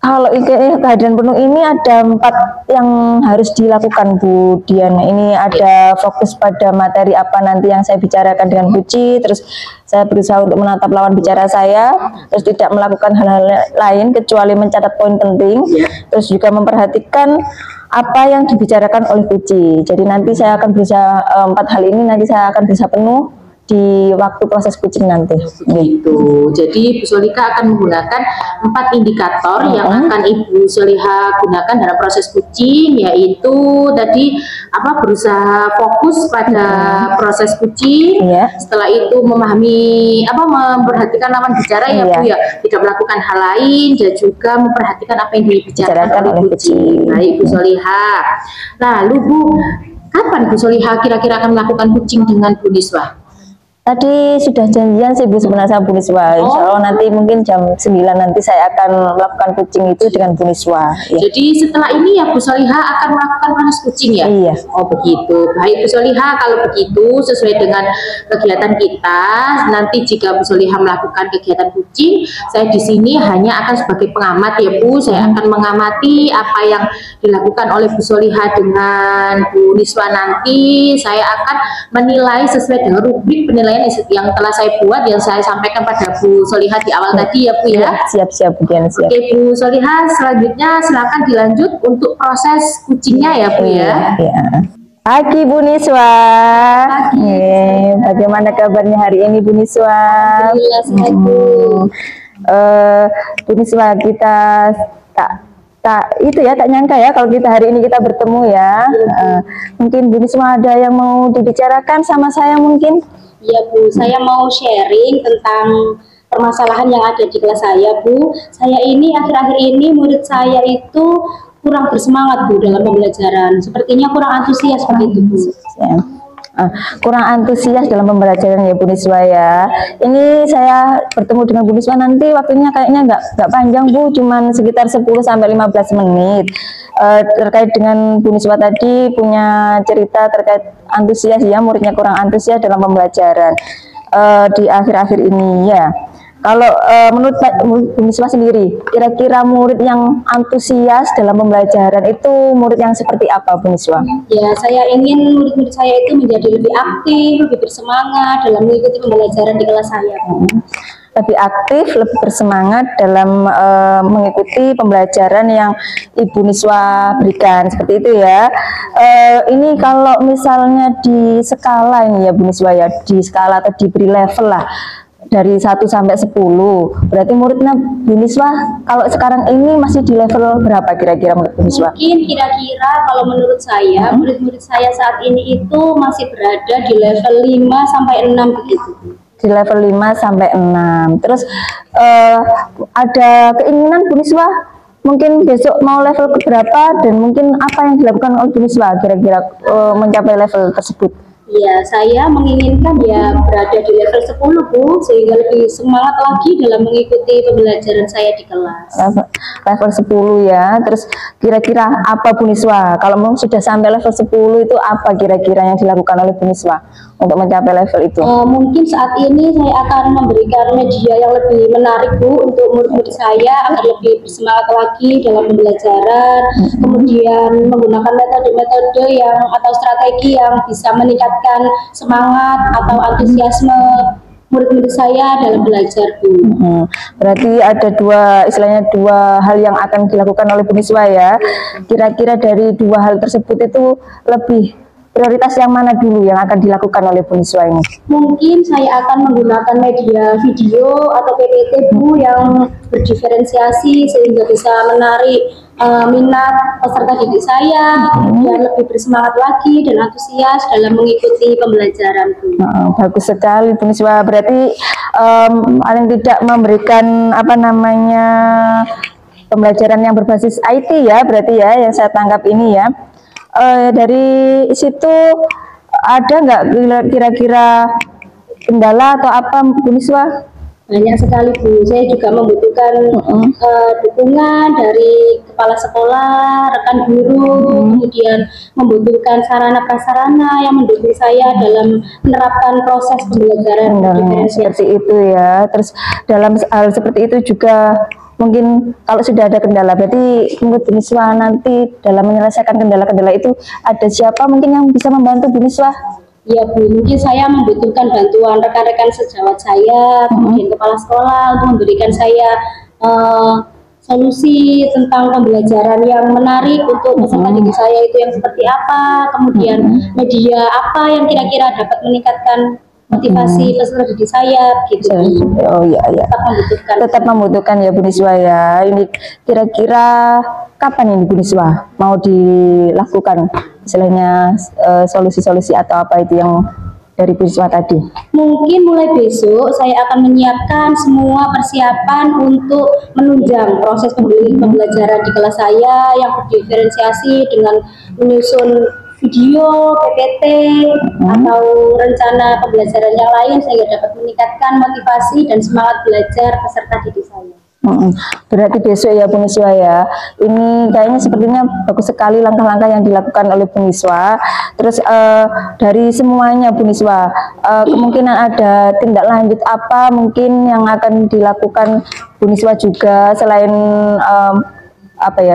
Kalau kehadiran penuh ini ada 4 yang harus dilakukan Bu Dian. Ini ada fokus pada materi apa nanti yang saya bicarakan dengan kucing, terus saya berusaha untuk menatap lawan bicara saya, terus tidak melakukan hal-hal lain kecuali mencatat poin penting, terus juga memperhatikan apa yang dibicarakan oleh kucing. Jadi nanti saya akan berusaha 4 hal ini nanti saya akan bisa penuh di waktu proses kucing nanti. Begitu. Jadi Bu Solihah akan menggunakan 4 indikator yang akan Ibu Solihah gunakan dalam proses kucing, yaitu tadi berusaha fokus pada proses kucing. Setelah itu memperhatikan lawan bicara ya Bu ya, tidak melakukan hal lain, dan juga memperhatikan apa yang dibicarakan oleh kucing. Baik Bu Solihah. Lalu Bu, kapan Bu Solihah kira-kira akan melakukan kucing dengan Bu Niswa? Tadi sudah janjian sih Bu sebenarnya sama Bu Niswa. Insya Allah nanti mungkin jam 9 nanti saya akan melakukan kucing itu dengan Bu Niswa. Jadi setelah ini ya Bu Solihah akan melakukan proses kucing ya? Iya. Oh begitu. Baik Bu Solihah, kalau begitu sesuai dengan kegiatan kita, nanti jika Bu Solihah melakukan kegiatan kucing, saya di sini hanya akan sebagai pengamat ya Bu. Saya akan mengamati apa yang dilakukan oleh Bu Solihah dengan Bu Niswa nanti. Saya akan menilai sesuai dengan rubrik penilaian yang telah saya buat, yang saya sampaikan pada Bu Solihah di awal tadi ya Bu ya. Siap Bu Dian, siap. Oke Bu Solihah, selanjutnya silakan dilanjut untuk proses kucingnya ya Bu ya. Pagi Bu Niswa. Bagaimana kabarnya hari ini Bu Niswa? Alhamdulillah sehat Bu. Bu Niswa, kita tak nyangka ya kalau kita hari ini kita bertemu ya. Mungkin Bu Niswa ada yang mau dibicarakan sama saya mungkin? Iya Bu, saya mau sharing tentang permasalahan yang ada di kelas saya Bu. Saya ini akhir-akhir ini murid saya itu kurang bersemangat Bu dalam pembelajaran. Sepertinya kurang antusias seperti itu Bu. Kurang antusias dalam pembelajaran ya Bu Niswa ya. Ini saya bertemu dengan Bu Niswa nanti waktunya kayaknya nggak panjang Bu, cuman sekitar 10-15 menit. Terkait dengan Bu Niswa tadi punya cerita terkait antusias ya, muridnya kurang antusias dalam pembelajaran di akhir-akhir ini ya. Kalau menurut Bu Niswa sendiri, kira-kira murid yang antusias dalam pembelajaran itu murid yang seperti apa Bu Niswa? Ya, saya ingin murid-murid saya itu menjadi lebih aktif, lebih bersemangat dalam mengikuti pembelajaran di kelas saya. Lebih aktif, lebih bersemangat dalam mengikuti pembelajaran yang Ibu Niswa berikan, seperti itu ya. Ini kalau misalnya di skala ini ya Bu Niswa ya, di skala atau diberi level lah, dari 1 sampai 10, berarti muridnya Bu Niswa kalau sekarang ini masih di level berapa kira-kira menurut Bu Niswa? Mungkin kira-kira kalau menurut saya, murid-murid saya saat ini itu masih berada di level 5 sampai 6 begitu. Di level 5 sampai 6. Terus ada keinginan Bu Niswa mungkin besok mau level keberapa dan mungkin apa yang dilakukan oleh Bu Niswa kira-kira mencapai level tersebut? Ya, saya menginginkan ya berada di level 10 Bu, sehingga lebih semangat lagi dalam mengikuti pembelajaran saya di kelas. Level 10 ya, terus kira-kira apa Bu Niswa? Kalau mau sudah sampai level 10 itu apa kira-kira yang dilakukan oleh Bu Niswa untuk mencapai level itu? Mungkin saat ini saya akan memberikan media yang lebih menarik Bu untuk murid-murid saya agar lebih bersemangat lagi dalam pembelajaran, kemudian menggunakan metode-metode yang atau strategi yang bisa meningkatkan semangat atau antusiasme murid-murid saya dalam belajar Bu. Berarti ada istilahnya dua hal yang akan dilakukan oleh Bu Niswa ya. Kira-kira dari dua hal tersebut itu lebih prioritas yang mana dulu yang akan dilakukan oleh Bu Niswa ini? Mungkin saya akan menggunakan media video atau PPT Bu yang berdiferensiasi sehingga bisa menarik minat peserta didik saya dan lebih bersemangat lagi dan antusias dalam mengikuti pembelajaran Bu. Bagus sekali Bu Niswa. Berarti paling tidak memberikan pembelajaran yang berbasis IT ya, berarti ya yang saya tangkap ini ya. Dari situ ada nggak kira-kira kendala atau apa Bu Niswa? Banyak sekali Bu, saya juga membutuhkan dukungan dari kepala sekolah, rekan guru, kemudian membutuhkan sarana prasarana yang mendukung saya dalam menerapkan proses pembelajaran seperti itu ya. Terus dalam hal seperti itu juga mungkin kalau sudah ada kendala, berarti menurut Bu Niswa nanti dalam menyelesaikan kendala-kendala itu ada siapa mungkin yang bisa membantu Bu Niswa? Ya Bu, mungkin saya membutuhkan bantuan rekan-rekan sejawat saya, kemudian kepala sekolah untuk memberikan saya solusi tentang pembelajaran yang menarik untuk peserta didik saya itu yang seperti apa, kemudian media apa yang kira-kira dapat meningkatkan motivasi peserta didik saya gitu. Oh iya ya. Tetap membutuhkan ya Bu Niswa ya. Ini kira-kira kapan ini Bu Niswa mau dilakukan istilahnya solusi-solusi atau apa itu yang dari Bu Niswa tadi? Mungkin mulai besok saya akan menyiapkan semua persiapan untuk menunjang proses pembelajaran di kelas saya yang berdiferensiasi dengan menyusun video, PPT, atau rencana pembelajaran yang lain sehingga dapat meningkatkan motivasi dan semangat belajar peserta didik saya. Berarti besok ya Bu Niswa ya. Ini kayaknya sepertinya bagus sekali langkah-langkah yang dilakukan oleh Bu Niswa. Terus dari semuanya Bu Niswa, kemungkinan ada tindak lanjut apa mungkin yang akan dilakukan Bu Niswa juga selain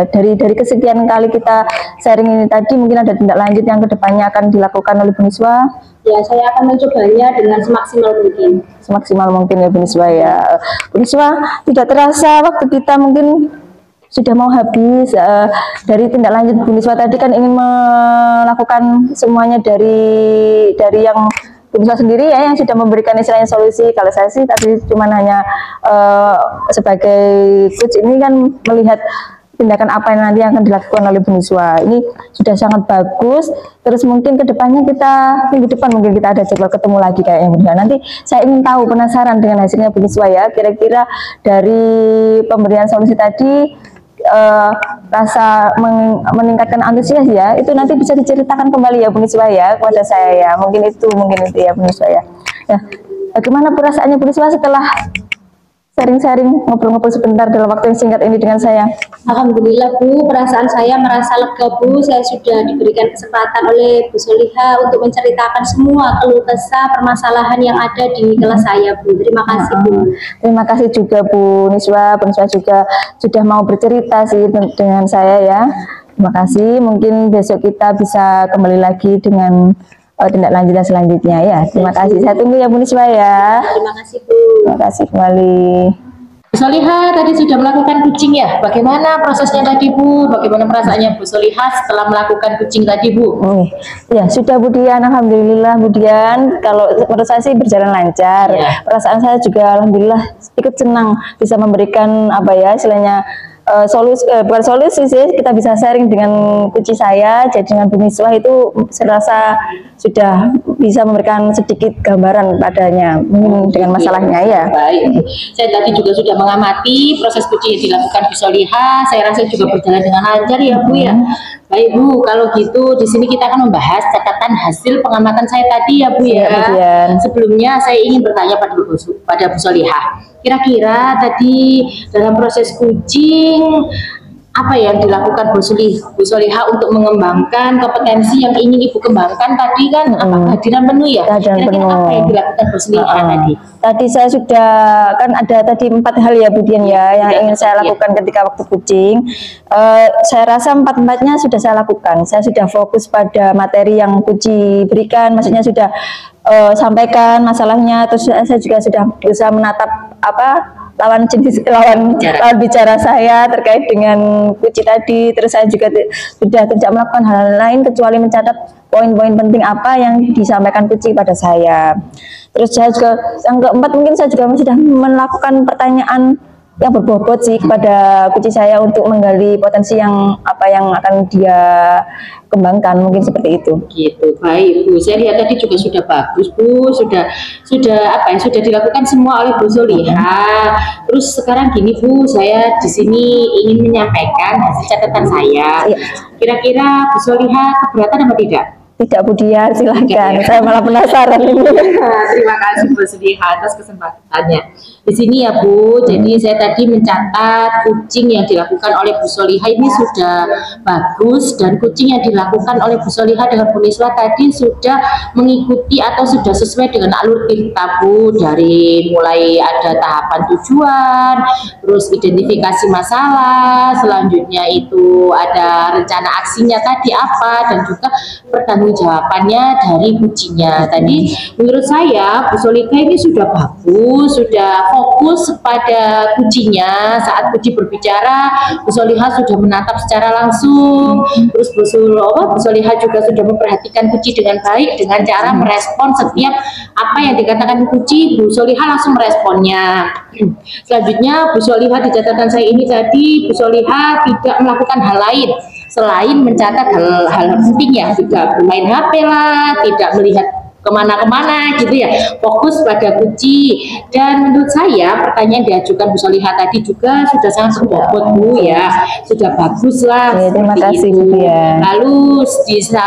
dari kesekian kali kita sharing ini tadi, mungkin ada tindak lanjut yang kedepannya akan dilakukan oleh Bu Niswa? Ya, saya akan mencobanya dengan semaksimal mungkin. Semaksimal mungkin ya Bu Niswa ya. Bu Niswa, tidak terasa waktu kita mungkin sudah mau habis. Dari tindak lanjut Bu Niswa tadi kan ingin melakukan semuanya dari yang Bu Niswa sendiri ya yang sudah memberikan istilahnya solusi. Kalau saya sih tadi cuma hanya sebagai coach ini kan melihat tindakan apa yang nanti akan dilakukan oleh Bu Niswa. Ini sudah sangat bagus. Terus mungkin kedepannya minggu depan mungkin kita ada jadwal ketemu lagi kayaknya Bu Niswa. Nanti saya ingin tahu, penasaran dengan hasilnya Bu Niswa ya. Kira-kira dari pemberian solusi tadi rasa meningkatkan antusias ya, itu nanti bisa diceritakan kembali ya Bu Niswa ya kepada saya ya. Mungkin itu ya Bu Niswa ya. Nah, bagaimana perasaannya Bu Niswa setelah sharing-sharing, ngobrol-ngobrol sebentar dalam waktu yang singkat ini dengan saya? Alhamdulillah Bu, perasaan saya merasa lega Bu. Saya sudah diberikan kesempatan oleh Bu Soliha untuk menceritakan semua keluh kesah permasalahan yang ada di kelas saya Bu. Terima kasih Bu. Terima kasih juga Bu Niswa. Bu Niswa juga sudah mau bercerita sih dengan saya ya. Terima kasih. Mungkin besok kita bisa kembali lagi dengan tindak lanjutan selanjutnya ya. Terima kasih. Saya tunggu ya Bu Niswa ya. Terima kasih Bu. Terima kasih kembali. Bu Soliha tadi sudah melakukan coaching ya. Bagaimana prosesnya tadi Bu? Bagaimana perasaannya Bu Soliha setelah melakukan coaching tadi Bu? Ya sudah Bu Dian, alhamdulillah Bu Dian. Kalau menurut saya sih berjalan lancar. Perasaan saya juga alhamdulillah ikut senang bisa memberikan istilahnya bukan solusi sih, kita bisa sharing dengan kunci saya. Jadi dengan Bu Niswa itu saya rasa sudah bisa memberikan sedikit gambaran padanya dengan masalahnya ya. Baik, saya tadi juga sudah mengamati proses kucing yang dilakukan Bu Solihah. Saya rasa juga berjalan dengan lancar ya Bu ya. Baik Bu, kalau gitu di sini kita akan membahas catatan hasil pengamatan saya tadi ya Bu ya. Sebelumnya saya ingin bertanya pada Bu Solihah. Kira-kira tadi dalam proses kucing apa yang dilakukan Bu Solihah untuk mengembangkan kompetensi yang ingin Ibu kembangkan tadi kan kehadiran penuh ya? Kira-kira apa yang dilakukan Bu Solihah tadi? Tadi saya sudah kan ada tadi 4 hal ya Bu Dian ya yang ingin saya lakukan ketika waktu kucing. Saya rasa 4-4-nya sudah saya lakukan. Saya sudah fokus pada materi yang Kuci berikan, maksudnya sudah sampaikan masalahnya. Terus saya juga sudah berusaha menatap lawan bicara saya terkait dengan Kuci tadi. Terus saya juga sudah tidak melakukan hal lain kecuali mencatat poin-poin penting apa yang disampaikan Kuci pada saya. Terus saya juga yang keempat mungkin saya juga sudah melakukan pertanyaan yang berbobot sih kepada Kuci saya untuk menggali potensi yang apa yang akan dia kembangkan, mungkin seperti itu. Gitu, baik Bu. Saya lihat tadi juga sudah bagus Bu, sudah dilakukan semua oleh Bu Solihah. Terus sekarang gini Bu, saya di sini ingin menyampaikan hasil catatan saya. Kira-kira Bu Solihah keberatan apa tidak? Tidak Bu Dian, silahkan. Saya malah penasaran ini. Terima kasih Bu Solihah atas kesempatannya. Di sini ya Bu, jadi saya tadi mencatat kucing yang dilakukan oleh Bu Solihah ini sudah bagus, dan kucing yang dilakukan oleh Bu Solihah dengan Bu Niswa tadi sudah mengikuti atau sudah sesuai dengan alur kita Bu, dari mulai ada tahapan tujuan, terus identifikasi masalah, selanjutnya itu ada rencana aksinya tadi apa, dan juga pertanggungjawabannya dari kucingnya. Tadi menurut saya Bu Solihah ini sudah bagus, sudah fokus pada kucingnya. Saat Kuci berbicara, Bu Solihah sudah menatap secara langsung. Terus Bu Solihah juga sudah memperhatikan Kuci dengan baik, dengan cara merespon setiap apa yang dikatakan Kuci. Bu Solihah langsung meresponnya. Selanjutnya Bu Solihah di catatan saya ini tadi, Bu Solihah tidak melakukan hal lain selain mencatat hal-hal penting ya, tidak bermain HP lah, tidak melihat kemana-kemana gitu ya, fokus pada Kuci. Dan menurut saya pertanyaan diajukan Bu Solihah tadi juga sudah sangat berbobot Bu ya, sudah bagus lah. Terima kasih Bu ya. Lalu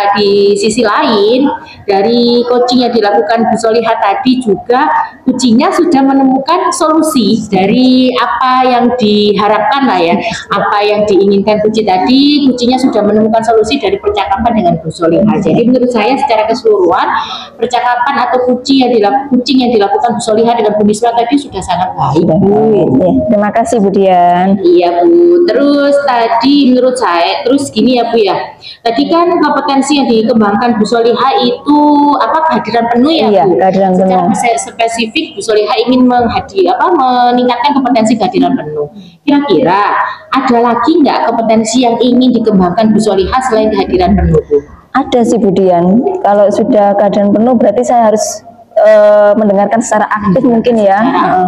di sisi lain dari coaching yang dilakukan Bu Solihah tadi juga kucingnya sudah menemukan solusi dari apa yang diharapkan lah ya, apa yang diinginkan Kuci tadi, kucingnya sudah menemukan solusi dari percakapan dengan Bu Solihah. Jadi menurut saya secara keseluruhan percakapan atau kucing yang dilakukan Bu Solihah dengan Bu Niswa tadi sudah sangat baik Bu. Terima kasih Bu Dian. Iya Bu. Terus tadi menurut saya, terus gini ya Bu ya, tadi kan kompetensi yang dikembangkan Bu Solihah itu kehadiran penuh ya Bu. Kehadiran penuh. Secara spesifik Bu Solihah ingin meningkatkan kompetensi kehadiran penuh. Kira-kira ada lagi nggak kompetensi yang ingin dikembangkan Bu Solihah selain kehadiran penuh Bu? Ada sih Bu Dian. Kalau sudah keadaan penuh berarti saya harus mendengarkan secara aktif mungkin ya.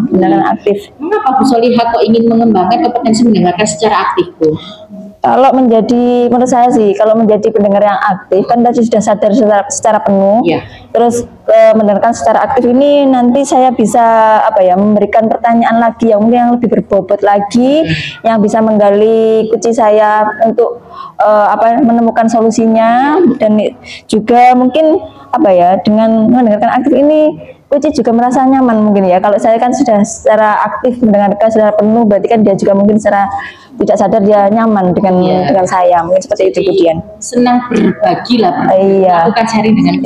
Mendengarkan aktif. Mengapa Bu Solihah kok ingin mengembangkan kompetensi mendengarkan secara aktif Bu? Kalau menjadi, menurut saya sih, kalau menjadi pendengar yang aktif kan tadi sudah sadar secara penuh. Terus mendengarkan secara aktif ini nanti saya bisa memberikan pertanyaan lagi yang mungkin yang lebih berbobot lagi, yang bisa menggali Kuci saya untuk menemukan solusinya. Dan juga mungkin dengan mendengarkan aktif ini Kuci juga merasa nyaman mungkin ya. Kalau saya kan sudah secara aktif mendengarkan secara penuh, berarti kan dia juga mungkin secara tidak sadar dia nyaman dengan saya, mungkin seperti itu Bu Dian. Senang berbagi lah, melakukan sharing dengan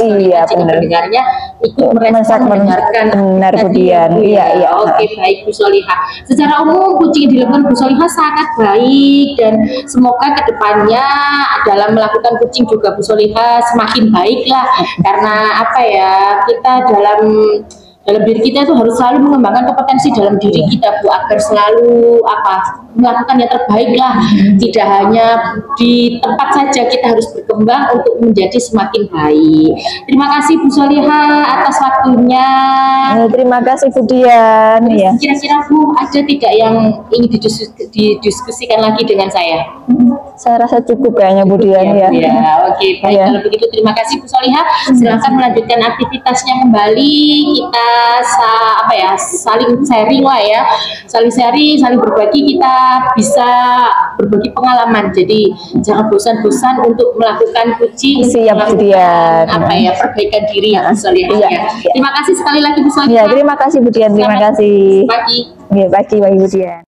pendengarnya, ikut merespon, mendengarkan. Benar Bu Dian. Iya. Oke, baik Bu Solihah. Secara umum kucing yang dilakukan Bu Solihah sangat baik, dan semoga kedepannya dalam melakukan kucing juga Bu Solihah semakin baik lah, karena kita dalam diri kita itu harus selalu mengembangkan kompetensi dalam diri kita, Bu, agar selalu melakukan yang terbaik lah. Tidak hanya di tempat saja, kita harus berkembang untuk menjadi semakin baik. Terima kasih Bu Solihah atas waktunya. Terima kasih Bu Dian. Ya. Kira-kira Bu ada tidak yang ingin didiskusikan lagi dengan saya? Saya rasa cukup kayaknya Bu Dian ya. Oke, baik, kalau begitu terima kasih Bu Solihah. Silakan melanjutkan aktivitasnya kembali. Kita saling sharing lah ya, saling sharing, saling berbagi, kita bisa berbagi pengalaman. Jadi jangan bosan-bosan untuk melakukan coaching, perbaikan diri ya Bu Solihah. Terima kasih sekali lagi Bu Solihah. Terima kasih Bu Dian, terima kasih. Pagi. Pagi Bu Dian.